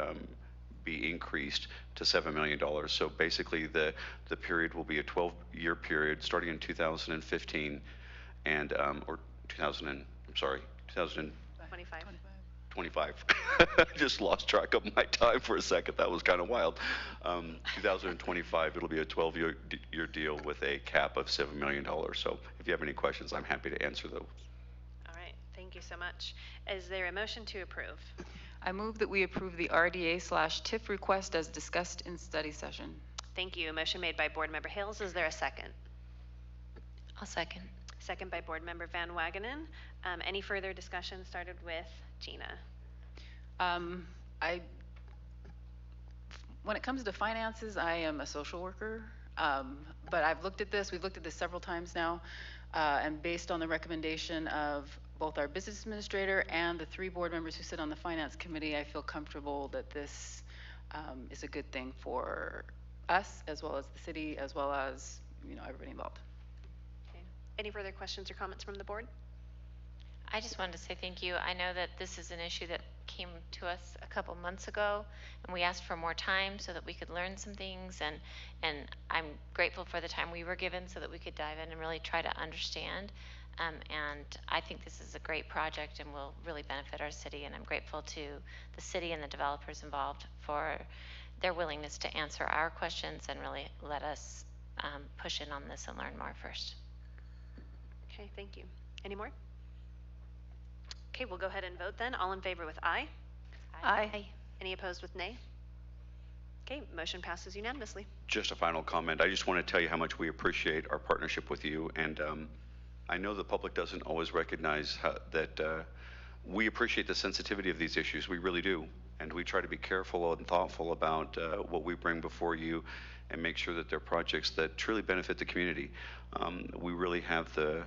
be increased to $7 million. So basically the period will be a 12-year period starting in 2015 and, or 2025. I just lost track of my time for a second. That was kind of wild. 2025, it'll be a 12-year deal with a cap of $7 million. So if you have any questions, I'm happy to answer those. All right, thank you so much. Is there a motion to approve? I move that we approve the RDA/TIF request as discussed in study session. Thank you. A motion made by Board Member Hales. Is there a second? I'll second. Second by Board Member Van Wagenen. Any further discussion started with Gina? When it comes to finances, I am a social worker, but I've looked at this, we've looked at this several times now, and based on the recommendation of both our business administrator and the 3 board members who sit on the finance committee, I feel comfortable that this is a good thing for us, as well as the city, as well as, everybody involved. Okay. Any further questions or comments from the board? I just wanted to say thank you. I know that this is an issue that came to us a couple months ago, and we asked for more time so that we could learn some things, and I'm grateful for the time we were given so that we could dive in and really try to understand. And I think this is a great project and will really benefit our city, and I'm grateful to the city and the developers involved for their willingness to answer our questions and really let us push in on this and learn more first. Okay, thank you. Any more? Okay, we'll go ahead and vote then. All in favor with aye? Aye. Any opposed with nay? Okay, motion passes unanimously. Just a final comment. I just want to tell you how much we appreciate our partnership with you, and I know the public doesn't always recognize that we appreciate the sensitivity of these issues. We really do, and we try to be careful and thoughtful about what we bring before you and make sure that they're projects that truly benefit the community. We really have the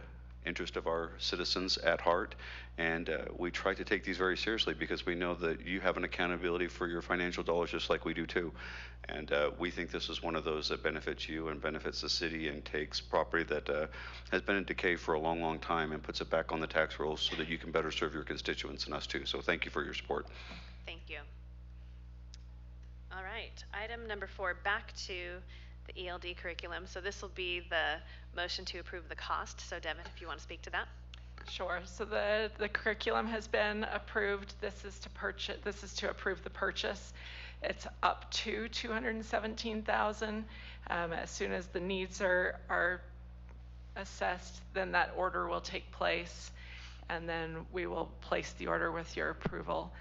interest of our citizens at heart. And we try to take these very seriously because we know that you have an accountability for your financial dollars just like we do too. And we think this is one of those that benefits you and benefits the city and takes property that has been in decay for a long, long time and puts it back on the tax rolls so that you can better serve your constituents and us too. So thank you for your support. Thank you. All right, item number 4, back to the ELD curriculum. So this will be the motion to approve the cost. So Devin, if you want to speak to that. Sure. So the curriculum has been approved. This is to approve the purchase. It's up to $217,000. As soon as the needs are assessed, then that order will take place, and then we will place the order with your approval.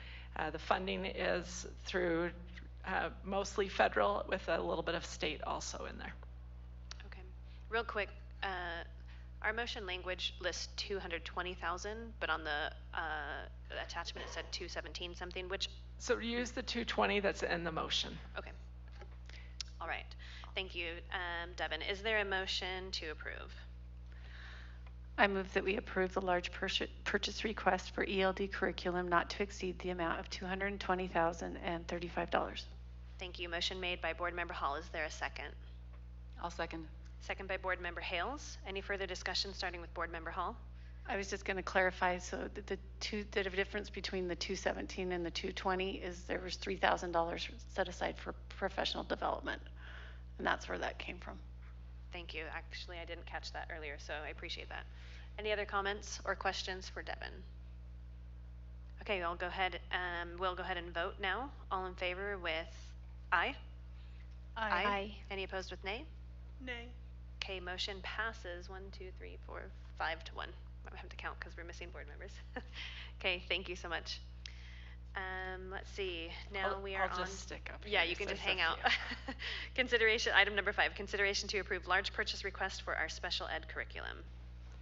The funding is through mostly federal with a little bit of state also in there. Okay. Real quick, our motion language lists 220,000, but on the attachment it said 217 something, which... So use the 220 that's in the motion. Okay. All right. Thank you. Devin, is there a motion to approve? I move that we approve the large purchase request for ELD curriculum not to exceed the amount of $220,035. Thank you. Motion made by Board Member Hall. Is there a second? I'll second. Second by Board Member Hales. Any further discussion starting with Board Member Hall? I was just going to clarify, so the difference between the 217 and the 220 is there was $3,000 set aside for professional development, and that's where that came from. Thank you. Actually, I didn't catch that earlier, so I appreciate that. Any other comments or questions for Devin? Okay, we'll go ahead and vote now. All in favor with aye? Aye. Aye. Any opposed with nay? Nay. Okay, motion passes 1, 2, 3, 4, 5 to 1. I have to count because we're missing board members. Okay, thank you so much. Let's see. Now we are I'll on. just stick up Yeah, here, you can so just it's hang up out. Consideration, item number 5, consideration to approve large purchase request for our special ed curriculum.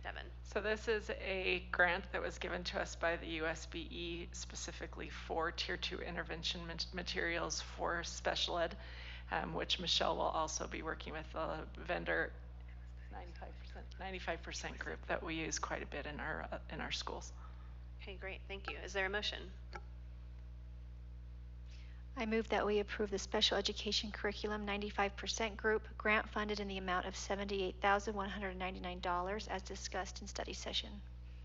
Devin. So this is a grant that was given to us by the USBE specifically for Tier 2 intervention materials for special ed, which Michelle will also be working with the vendor 95% group that we use quite a bit in our schools. Okay, great. Thank you. Is there a motion? I move that we approve the special education curriculum 95% group grant funded in the amount of $78,199 as discussed in study session.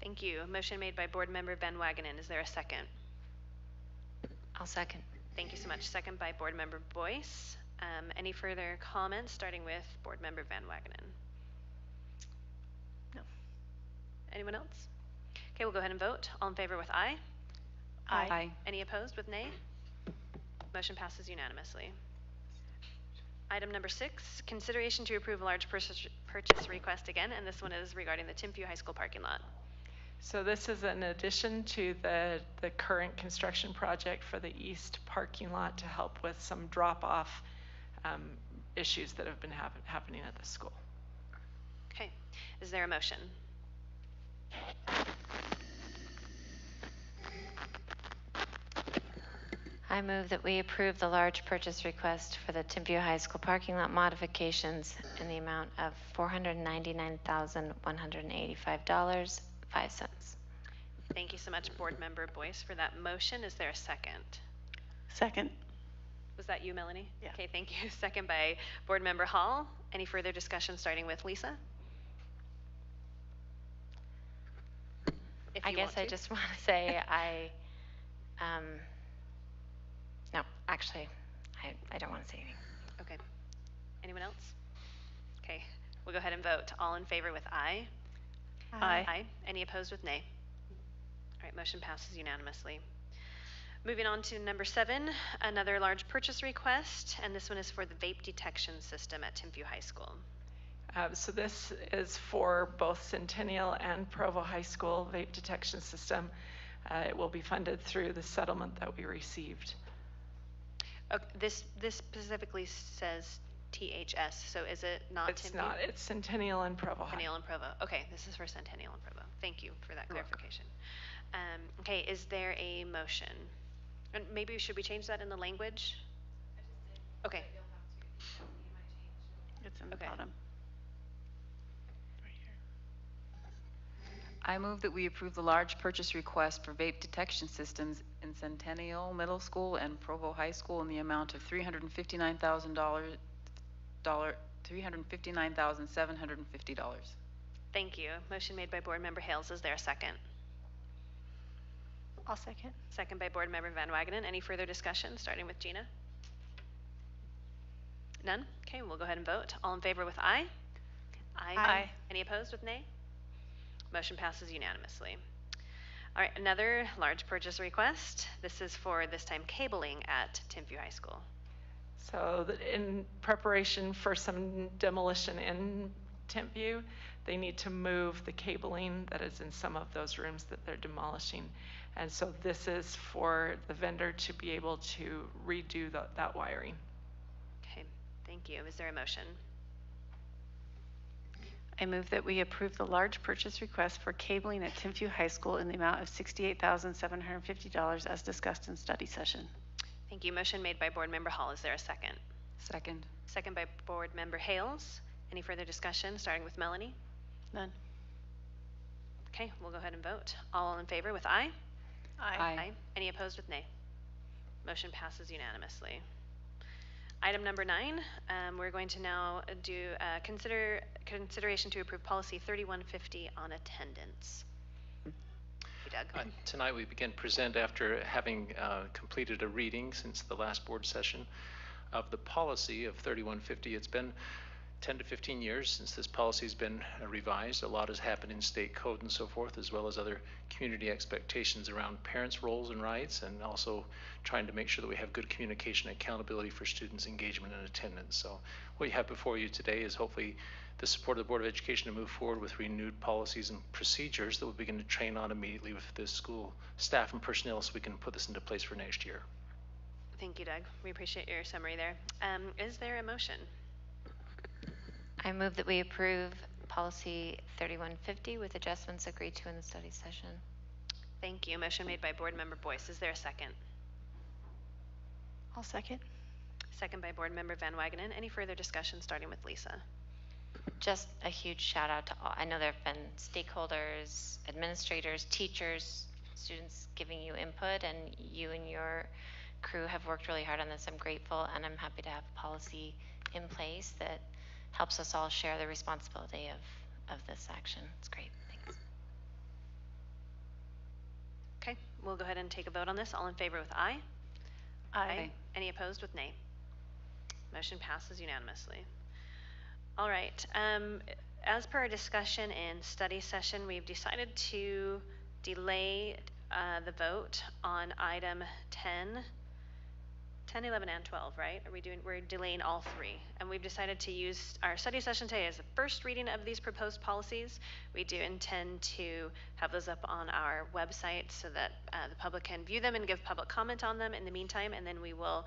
Thank you. Motion made by Board Member Van Wagenen. Is there a second? I'll second. Thank you so much. Second by Board Member Boyce. Any further comments, starting with Board Member Van Wagenen? No. Anyone else? Okay, we'll go ahead and vote. All in favor with aye? Aye. Aye. Any opposed with nay? Motion passes unanimously. Item number 6, consideration to approve a large purchase request again, and this one is regarding the Timpview High School parking lot. So this is in addition to the current construction project for the east parking lot to help with some drop-off issues that have been happening at the school. Okay, is there a motion? I move that we approve the large purchase request for the Timpview High School parking lot modifications in the amount of $499,185.05. Thank you so much, Board Member Boyce, for that motion. Is there a second? Second. Was that you, Melanie? Yeah. Okay, thank you. Second by Board Member Hall. Any further discussion, starting with Lisa? I guess I just want to say no, actually, I don't want to say anything. Okay. Anyone else? Okay, we'll go ahead and vote. All in favor with aye? Aye. Aye. Any opposed with nay? All right, motion passes unanimously. Moving on to number 7, another large purchase request, and this one is for the vape detection system at Timpview High School. So this is for both Centennial and Provo High School vape detection system. It will be funded through the settlement that we received. This specifically says THS, so is it not It's Timpview? not. It's Centennial and Provo High. Centennial and Provo. Okay, this is for Centennial and Provo. Thank you for that clarification. Okay, is there a motion? And maybe should we change that in the language? Okay. It's in the Okay. bottom. I move that we approve the large purchase request for vape detection systems in Centennial Middle School and Provo High School in the amount of $359,750. Thank you. Motion made by Board Member Hales. Is there a second? I'll second. Second by Board Member Van Wagenen. Any further discussion, starting with Gina? None? Okay, we'll go ahead and vote. All in favor with aye? Aye. Any opposed with nay? Motion passes unanimously. All right, another large purchase request. This is for, this time, cabling at Timpview High School. So in preparation for some demolition in Timpview, they need to move the cabling that is in some of those rooms that they're demolishing. And so this is for the vendor to be able to redo that wiring. Okay, thank you. Is there a motion? I move that we approve the large purchase request for cabling at Timpview High School in the amount of $68,750 as discussed in study session. Thank you. Motion made by Board Member Hall. Is there a second? Second. Second by Board Member Hales. Any further discussion, starting with Melanie? None. Okay, we'll go ahead and vote. All in favor with aye? Aye. Any opposed with nay? Motion passes unanimously. Item number 9, we're going to now do consideration to approve policy 3150 on attendance. Doug. Tonight we begin present after having completed a reading since the last board session of the policy of 3150. It's been 10 to 15 years since this policy has been revised. A lot has happened in state code and so forth, as well as other community expectations around parents' roles and rights, and also trying to make sure that we have good communication and accountability for students' engagement and attendance. So what you have before you today is hopefully the support of the Board of Education to move forward with renewed policies and procedures that we'll begin to train on immediately with the school staff and personnel so we can put this into place for next year. Thank you, Doug. We appreciate your summary there. Is there a motion? I move that we approve policy 3150 with adjustments agreed to in the study session. Thank you. Motion made by Board Member Boyce. Is there a second? I'll second. Second by Board Member Van Wagenen. Any further discussion, starting with Lisa? Just a huge shout out to all. I know there have been stakeholders, administrators, teachers, students giving you input, and you and your crew have worked really hard on this. I'm grateful, and I'm happy to have a policy in place that helps us all share the responsibility of this action. It's great. Thanks. Okay, we'll go ahead and take a vote on this. All in favor with aye? Aye. Any opposed with nay? Motion passes unanimously. All right, as per our discussion in study session, we've decided to delay the vote on item 10, 11, and 12, right? We're delaying all 3. And we've decided to use our study session today as the first reading of these proposed policies. We do intend to have those up on our website so that the public can view them and give public comment on them in the meantime. And then we will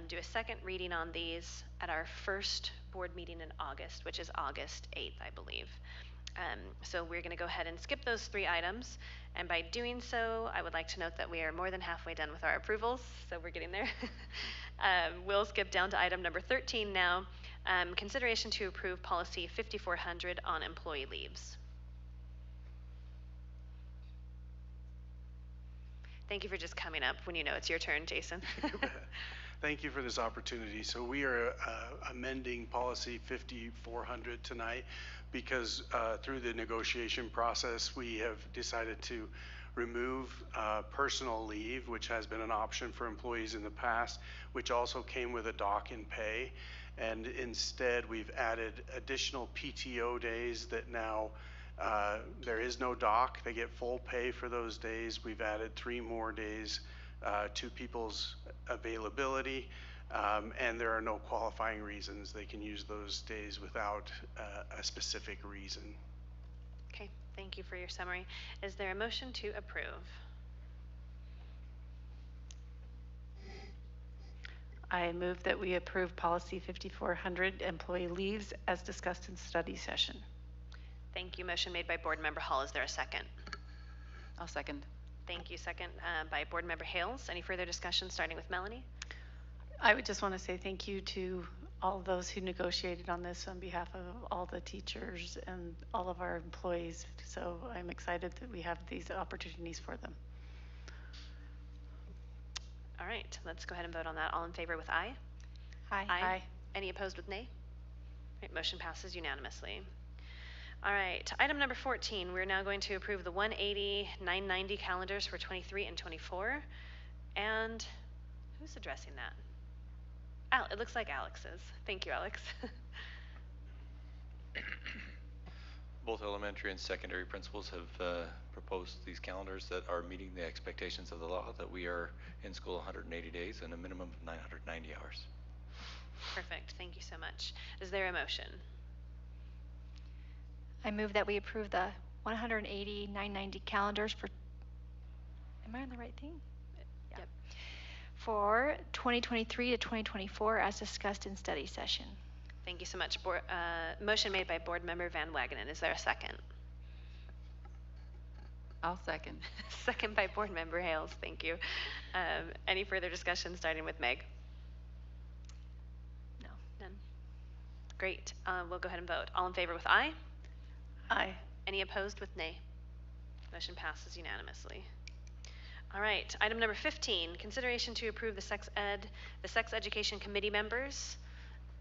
do a second reading on these at our first board meeting in August, which is August 8th, I believe. So we're going to go ahead and skip those 3 items. And by doing so, I would like to note that we are more than halfway done with our approvals, so we're getting there. We'll skip down to item number 13 now, consideration to approve policy 5400 on employee leaves. Thank you for just coming up when you know it's your turn, Jason. Thank you for this opportunity. So we are amending policy 5400 tonight because through the negotiation process, we have decided to remove personal leave, which has been an option for employees in the past, which also came with a dock in pay. And instead, we've added additional PTO days that now there is no dock. They get full pay for those days. We've added 3 more days to people's availability, and there are no qualifying reasons. They can use those days without a specific reason. Okay, thank you for your summary. Is there a motion to approve? I move that we approve policy 5400 employee leaves as discussed in study session. Thank you. Motion made by Board Member Hall. Is there a second? I'll second. Thank you. Second by Board Member Hales. Any further discussion, starting with Melanie? I would just want to say thank you to all of those who negotiated on this on behalf of all the teachers and all of our employees. So I'm excited that we have these opportunities for them. All right, let's go ahead and vote on that. All in favor with aye? Aye. Aye. Any opposed with nay? All right, motion passes unanimously. All right, item number 14, we're now going to approve the 180-990 calendars for 23 and 24. And who's addressing that? It looks like Alex is. Thank you, Alex. Both elementary and secondary principals have proposed these calendars that are meeting the expectations of the law, that we are in school 180 days and a minimum of 990 hours. Perfect, thank you so much. Is there a motion? I move that we approve the 180-990 calendars for, am I on the right thing? Yeah. Yep. For 2023 to 2024 as discussed in study session. Thank you so much. Motion made by Board Member Van Wagenen. Is there a second? I'll second. Second by Board Member Hales. Thank you. Any further discussion starting with Meg? No. None? Great. We'll go ahead and vote. All in favor with aye? Aye. Any opposed with nay? Motion passes unanimously. All right, item number 15, consideration to approve the sex education committee members.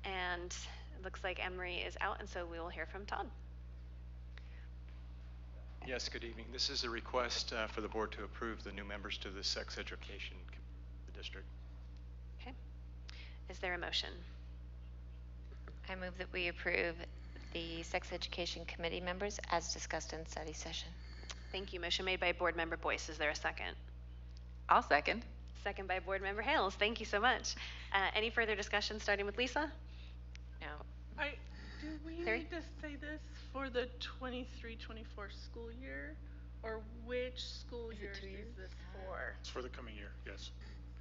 And it looks like Emery is out, and so we will hear from Todd. Yes, good evening. This is a request for the board to approve the new members to the sex education the district. Okay. Is there a motion? I move that we approve the sex education committee members as discussed in study session. Thank you. Motion made by Board Member Boyce. Is there a second? I'll second. Second by Board Member Hales. Thank you so much. Any further discussion starting with Lisa? No. Do we Terry? need to say this for the 23-24 school year, or which school year is this for? It's for the coming year, yes.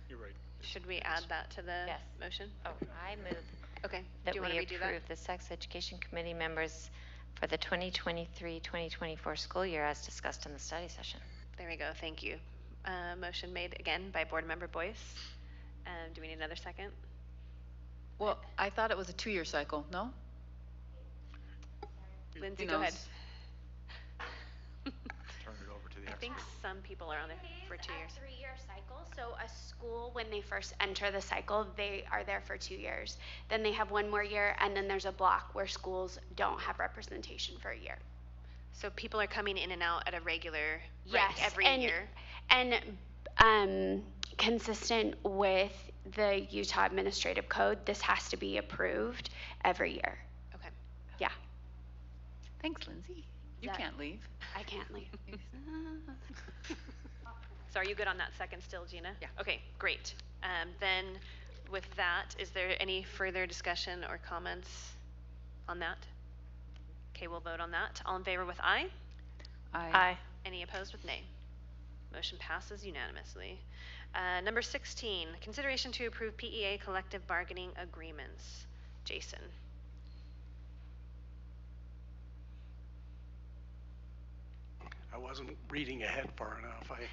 You're right. Should we add that to the Yes. motion? Oh, I move Okay. that Do you want we to redo that? approve the sex education committee members for the 2023-2024 school year as discussed in the study session. There we go. Thank you. Motion made again by Board Member Boyce. Do we need another second? Well, I thought it was a 2-year cycle, no? Lindsay, Who go ahead. Turn it over to the I expert. think some people are on there for 2 years. A 3-year cycle. So a school, when they first enter the cycle, they are there for 2 years. Then they have 1 more year, and then there's a block where schools don't have representation for a year. So people are coming in and out at a regular Yes, rate every year. And consistent with the Utah Administrative Code, this has to be approved every year. Okay. Yeah, Thanks, Lindsay. You That- can't leave. I can't leave. So are you good on that second still, Gina? Yeah. Okay, great. Then with that, is there any further discussion or comments on that? Okay, we'll vote on that. All in favor with aye? Aye. Any opposed with nay? Motion passes unanimously. Number 16, consideration to approve PEA collective bargaining agreements. Jason. I wasn't reading ahead far enough. I,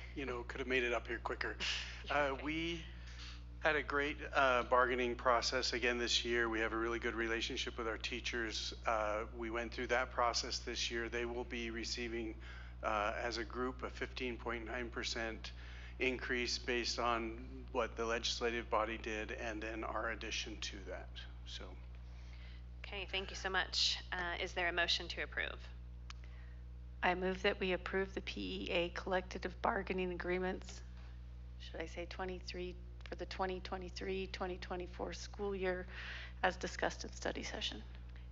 could have made it up here quicker. We had a great bargaining process again this year. We have a really good relationship with our teachers. We went through that process this year. They will be receiving, as a group, a 15.9% increase based on what the legislative body did, and then our addition to that. So. Okay, thank you so much. Is there a motion to approve? I move that we approve the PEA collective bargaining agreements. Should I say 23 for the 2023-2024 school year as discussed in study session.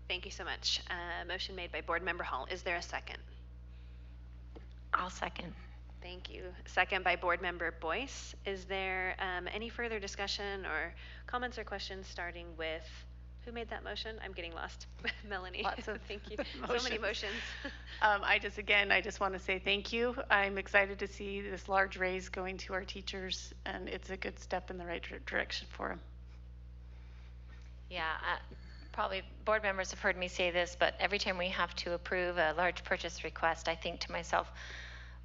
Thank you so much. Motion made by Board Member Hall. Is there a second? I'll second. Thank you. Second by Board Member Boyce. Is there any further discussion or comments or questions starting with, who made that motion? I'm getting lost. Melanie. Lots of Thank you. So many motions. I just want to say thank you. I'm excited to see this large raise going to our teachers, and it's a good step in the right direction for them. Yeah, probably board members have heard me say this, but every time we have to approve a large purchase request, I think to myself,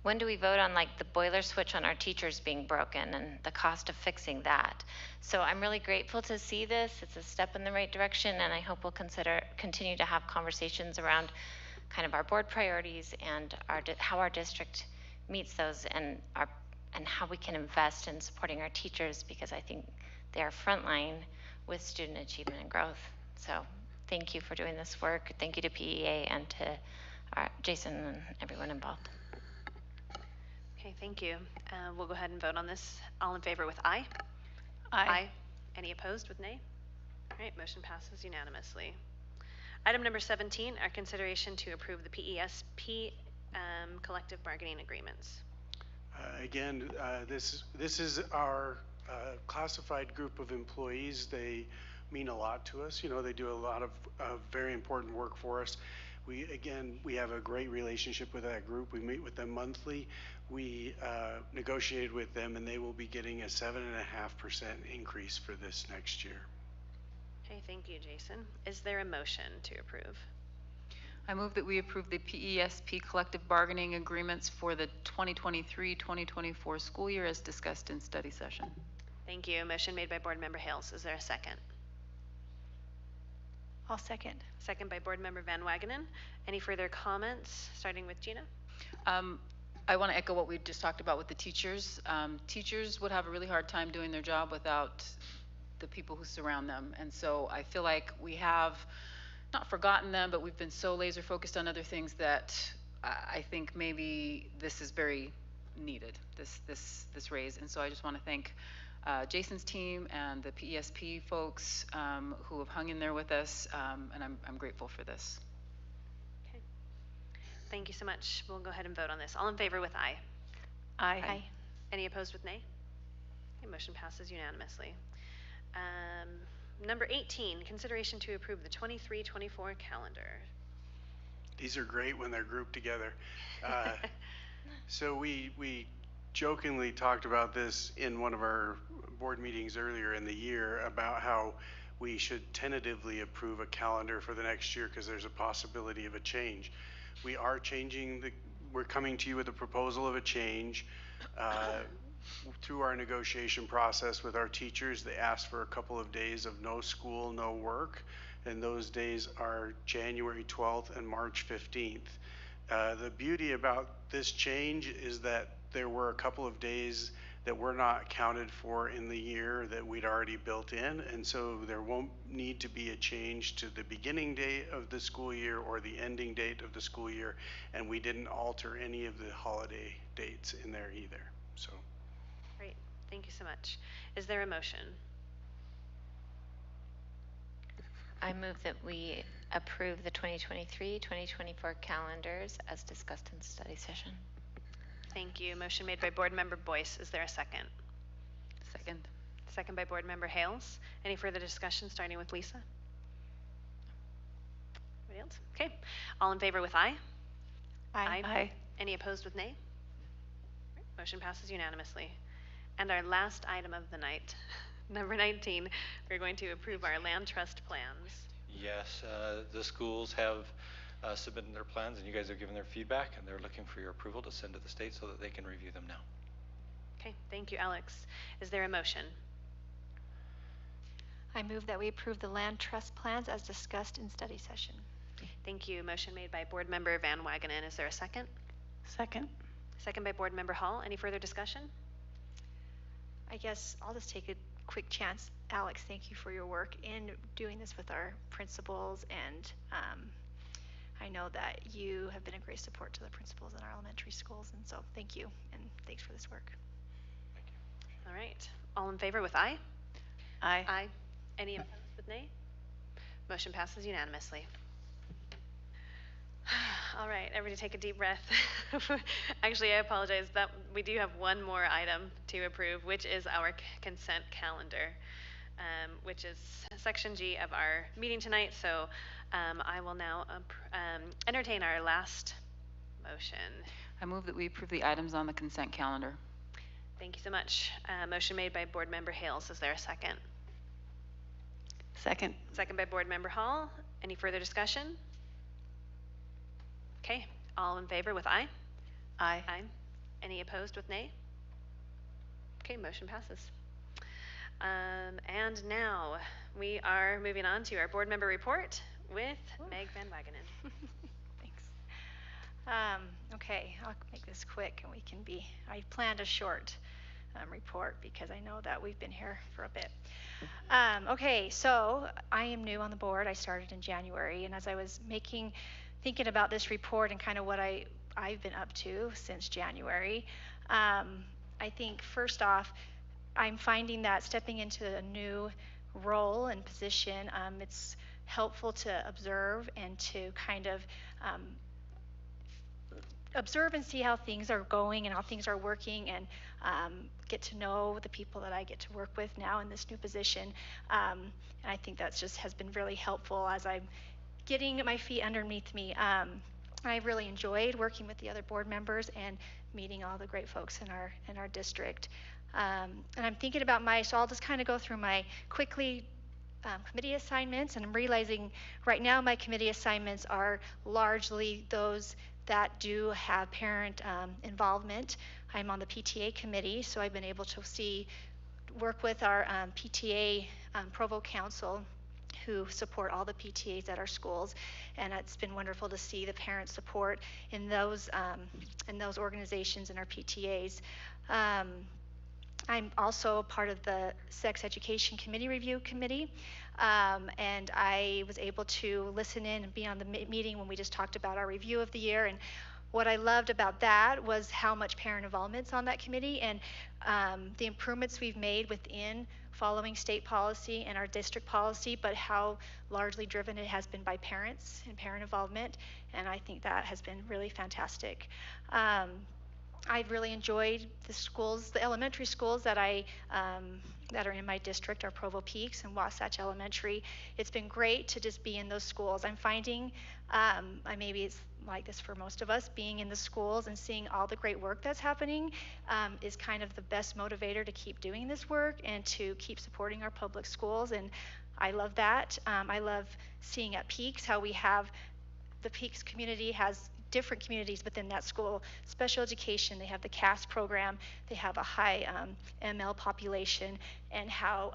When do we vote on like the boiler switch on our teachers being broken and the cost of fixing that? So I'm really grateful to see this. It's a step in the right direction, and I hope we'll continue to have conversations around kind of our board priorities and how our district meets those, and how we can invest in supporting our teachers, because I think they are frontline with student achievement and growth. So thank you for doing this work. Thank you to PEA and to Jason and everyone involved. Okay, thank you. We'll go ahead and vote on this. All in favor with aye? Aye. Any opposed with nay? All right, motion passes unanimously. Item number 17, our consideration to approve the PESP collective bargaining agreements. Again, this is our classified group of employees. They mean a lot to us. You know, they do a lot of very important work for us. We have a great relationship with that group. We meet with them monthly. We negotiated with them, and they will be getting a 7.5% increase for this next year. Okay, thank you, Jason. Is there a motion to approve? I move that we approve the PESP collective bargaining agreements for the 2023-2024 school year as discussed in study session. Thank you. Motion made by Board Member Hales. Is there a second? I'll second. Second by Board Member Van Wagenen. Any further comments, starting with Gina? I want to echo what we just talked about with the teachers. Teachers would have a really hard time doing their job without the people who surround them. And so I feel like we have not forgotten them, but we've been so laser focused on other things that I think maybe this is very needed, this raise. And so I just want to thank Jason's team and the PESP folks who have hung in there with us, and I'm grateful for this. Okay. Thank you so much. We'll go ahead and vote on this. All in favor with aye? Aye. Aye. Any opposed with nay? Okay, motion passes unanimously. Number 18, consideration to approve the 23-24 calendar. These are great when they're grouped together. So we jokingly talked about this in one of our board meetings earlier in the year about how we should tentatively approve a calendar for the next year because there's a possibility of a change. We are we're coming to you with a proposal of a change. Through our negotiation process with our teachers, they asked for a couple of days of no school, no work, and those days are January 12th and March 15th. The beauty about this change is that there were a couple of days that were not counted for in the year that we'd already built in, and so there won't need to be a change to the beginning date of the school year or the ending date of the school year, and we didn't alter any of the holiday dates in there either. So. Great, thank you so much. Is there a motion? I move that we approve the 2023-2024 calendars as discussed in study session. Thank you. Motion made by Board Member Boyce. Is there a second? Second. Second by Board Member Hales. Any further discussion, starting with Lisa? Anybody else? Okay. All in favor with aye? Aye. Aye. Any opposed with nay? Motion passes unanimously. And our last item of the night, number 19, we're going to approve our land trust plans. Yes, the schools have submitted their plans, and you guys have given their feedback, and they're looking for your approval to send to the state so that they can review them now. Okay, thank you, Alex. Is there a motion? I move that we approve the land trust plans as discussed in study session. Thank you. Motion made by Board Member Van Wagenen. Is there a second? Second. Second by Board Member Hall. Any further discussion? I guess I'll just take a quick chance. Alex, thank you for your work in doing this with our principals, and I know that you have been a great support to the principals in our elementary schools, and so thank you, and thanks for this work. Thank you. All right. All in favor with aye? Aye. Aye. Any opposed with nay? Motion passes unanimously. All right, everybody take a deep breath. Actually, I apologize, that we do have one more item to approve, which is our consent calendar, which is section G of our meeting tonight. So I will now entertain our last motion. I move that we approve the items on the consent calendar. Thank you so much. Motion made by Board Member Hales. Is there a second? Second. Second by Board Member Hall. Any further discussion? Okay, all in favor with aye? Aye. Aye. Any opposed with nay? Okay, motion passes. And now we are moving on to our board member report with Meg Van Wagenen. Thanks. Okay, I'll make this quick and I planned a short report because I know that we've been here for a bit. Okay, so I am new on the board. I started in January, and as I was thinking about this report and kind of what I've been up to since January, I think first off, I'm finding that stepping into a new role and position, it's helpful to observe and to kind of observe and see how things are going and how things are working, and get to know the people that I get to work with now in this new position. And I think that's just has been really helpful as I'm getting my feet underneath me. I really enjoyed working with the other board members and meeting all the great folks in our district. And I'm thinking about so I'll just kind of go through my quickly committee assignments, and I'm realizing right now my committee assignments are largely those that do have parent involvement. I'm on the PTA committee, so I've been able to work with our PTA Provo Council, who support all the PTAs at our schools, and it's been wonderful to see the parent support in those organizations and our PTAs. I'm also part of the Sex Education Committee Review Committee, and I was able to listen in and be on the meeting when we just talked about our review of the year. And what I loved about that was how much parent involvement's on that committee, and the improvements we've made within following state policy and our district policy, but how largely driven it has been by parents and parent involvement, and I think that has been really fantastic. I've really enjoyed the elementary schools that that are in my district, are Provo Peaks and Wasatch Elementary. It's been great to just be in those schools. I'm finding, maybe it's like this for most of us, being in the schools and seeing all the great work that's happening is kind of the best motivator to keep doing this work and to keep supporting our public schools, and I love that. I love seeing at Peaks how we have the Peaks community has different communities within that school. Special education, they have the CAS program, they have a high ML population, and how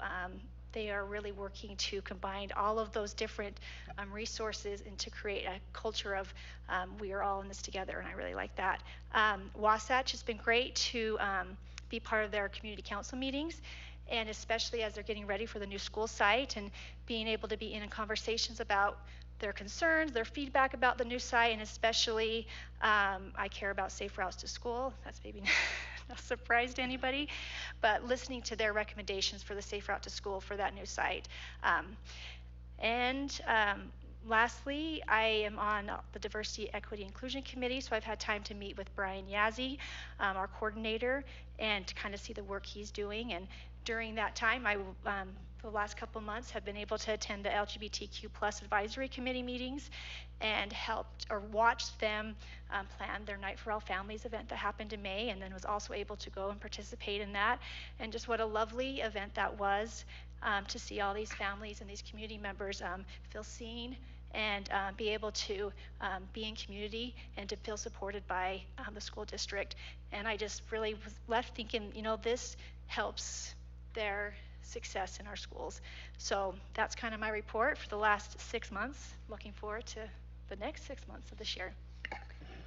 they are really working to combine all of those different resources and to create a culture of we are all in this together, and I really like that. Wasatch has been great to be part of their community council meetings, and especially as they're getting ready for the new school site and being able to be in conversations about their concerns, their feedback about the new site, and especially I care about safe routes to school. That's maybe no surprise to anybody, but listening to their recommendations for the safe route to school for that new site. Lastly, I am on the Diversity, Equity, Inclusion Committee, so I've had time to meet with Brian Yazzie, our coordinator, and to kind of see the work he's doing. And during that time, the last couple months have been able to attend the LGBTQ+ advisory committee meetings and helped or watched them plan their Night for All Families event that happened in May, and then was also able to go and participate in that. And just what a lovely event that was, to see all these families and these community members feel seen and be able to be in community and to feel supported by the school district. And I just really was left thinking, this helps their success in our schools. So that's kind of my report for the last 6 months. Looking forward to the next 6 months of this year.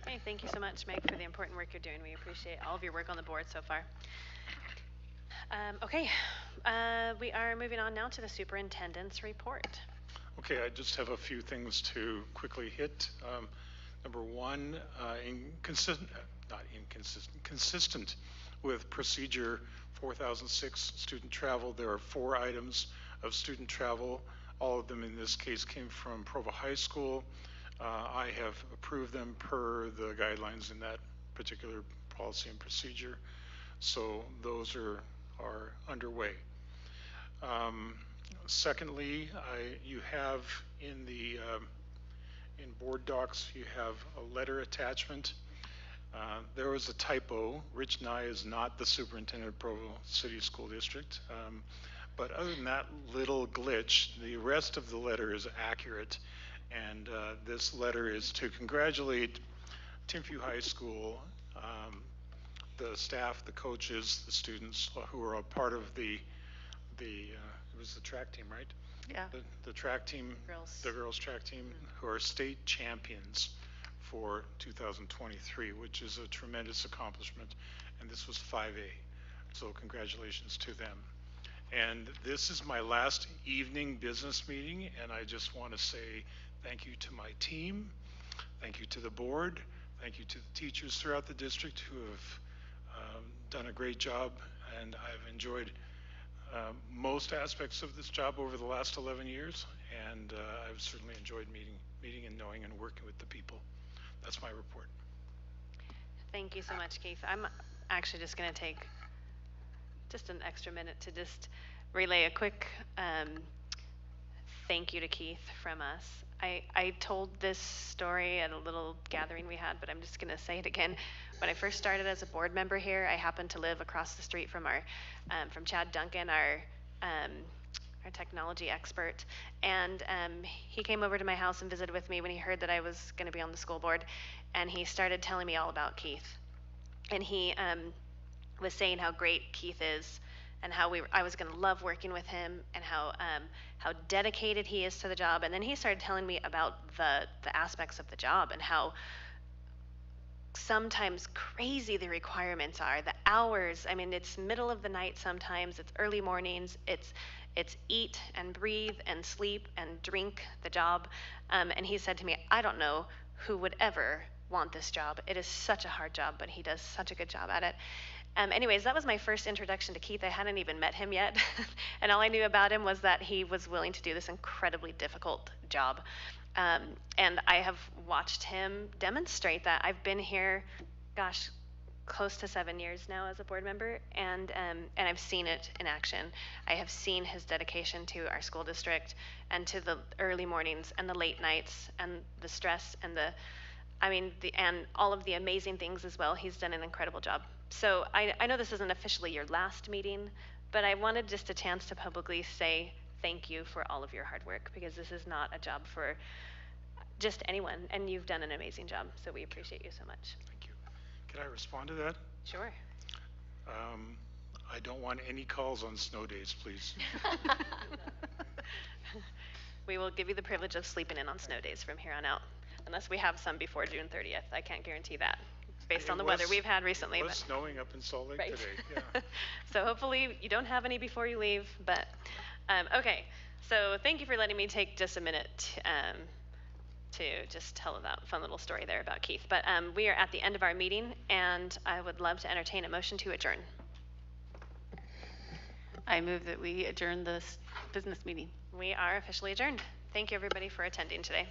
Okay, thank you so much, Meg, for the important work you're doing. We appreciate all of your work on the board so far. We are moving on now to the superintendent's report. Okay, I just have a few things to quickly hit. Number one, consistent with procedure 4006 student travel, there are 4 items of student travel. All of them in this case came from Provo High School. I have approved them per the guidelines in that particular policy and procedure. So those are underway. Secondly, you have in board docs, you have a letter attachment. There was a typo. Rich Nye is not the superintendent of Provo City School District. But other than that little glitch, the rest of the letter is accurate. And this letter is to congratulate Timpview High School the staff, the coaches, the students who are a part of it was the track team, right? Yeah. The track team, the girls track team, who are state champions for 2023, which is a tremendous accomplishment. And this was 5A. So congratulations to them. And this is my last evening business meeting, and I just want to say thank you to my team, thank you to the board, thank you to the teachers throughout the district who have done a great job, and I've enjoyed most aspects of this job over the last 11 years, and I've certainly enjoyed meeting and knowing and working with the people. That's my report. Thank you so much, Keith. I'm actually just going to take just an extra minute to just relay a quick thank you to Keith from us. I told this story at a little gathering we had, but I'm just going to say it again. When I first started as a board member here, I happened to live across the street from from Chad Duncan, our technology expert, and he came over to my house and visited with me when he heard that I was going to be on the school board, and he started telling me all about Keith, and he was saying how great Keith is, and how I was going to love working with him, and how dedicated he is to the job. And then he started telling me about the aspects of the job and how sometimes crazy the requirements are, the hours. I mean, it's middle of the night sometimes, it's early mornings, it's eat and breathe and sleep and drink the job. And he said to me, I don't know who would ever want this job. It is such a hard job, but he does such a good job at it. Anyways, that was my first introduction to Keith. I hadn't even met him yet. And all I knew about him was that he was willing to do this incredibly difficult job. And I have watched him demonstrate that. I've been here, gosh, close to 7 years now as a board member, and I've seen it in action. I have seen his dedication to our school district and to the early mornings and the late nights and the stress and and all of the amazing things as well. He's done an incredible job. So I know this isn't officially your last meeting, but I wanted just a chance to publicly say thank you for all of your hard work, because this is not a job for just anyone, and you've done an amazing job. So we appreciate you so much. Thank you. Can I respond to that? Sure. I don't want any calls on snow days, please. We will give you the privilege of sleeping in on snow days from here on out, unless we have some before June 30th. I can't guarantee that, based on the weather we've had recently. It was snowing up in Salt Lake today. Yeah. So hopefully you don't have any before you leave. But okay, so thank you for letting me take just a minute to just tell that fun little story there about Keith. But we are at the end of our meeting, and I would love to entertain a motion to adjourn. I move that we adjourn this business meeting. We are officially adjourned. Thank you, everybody, for attending today.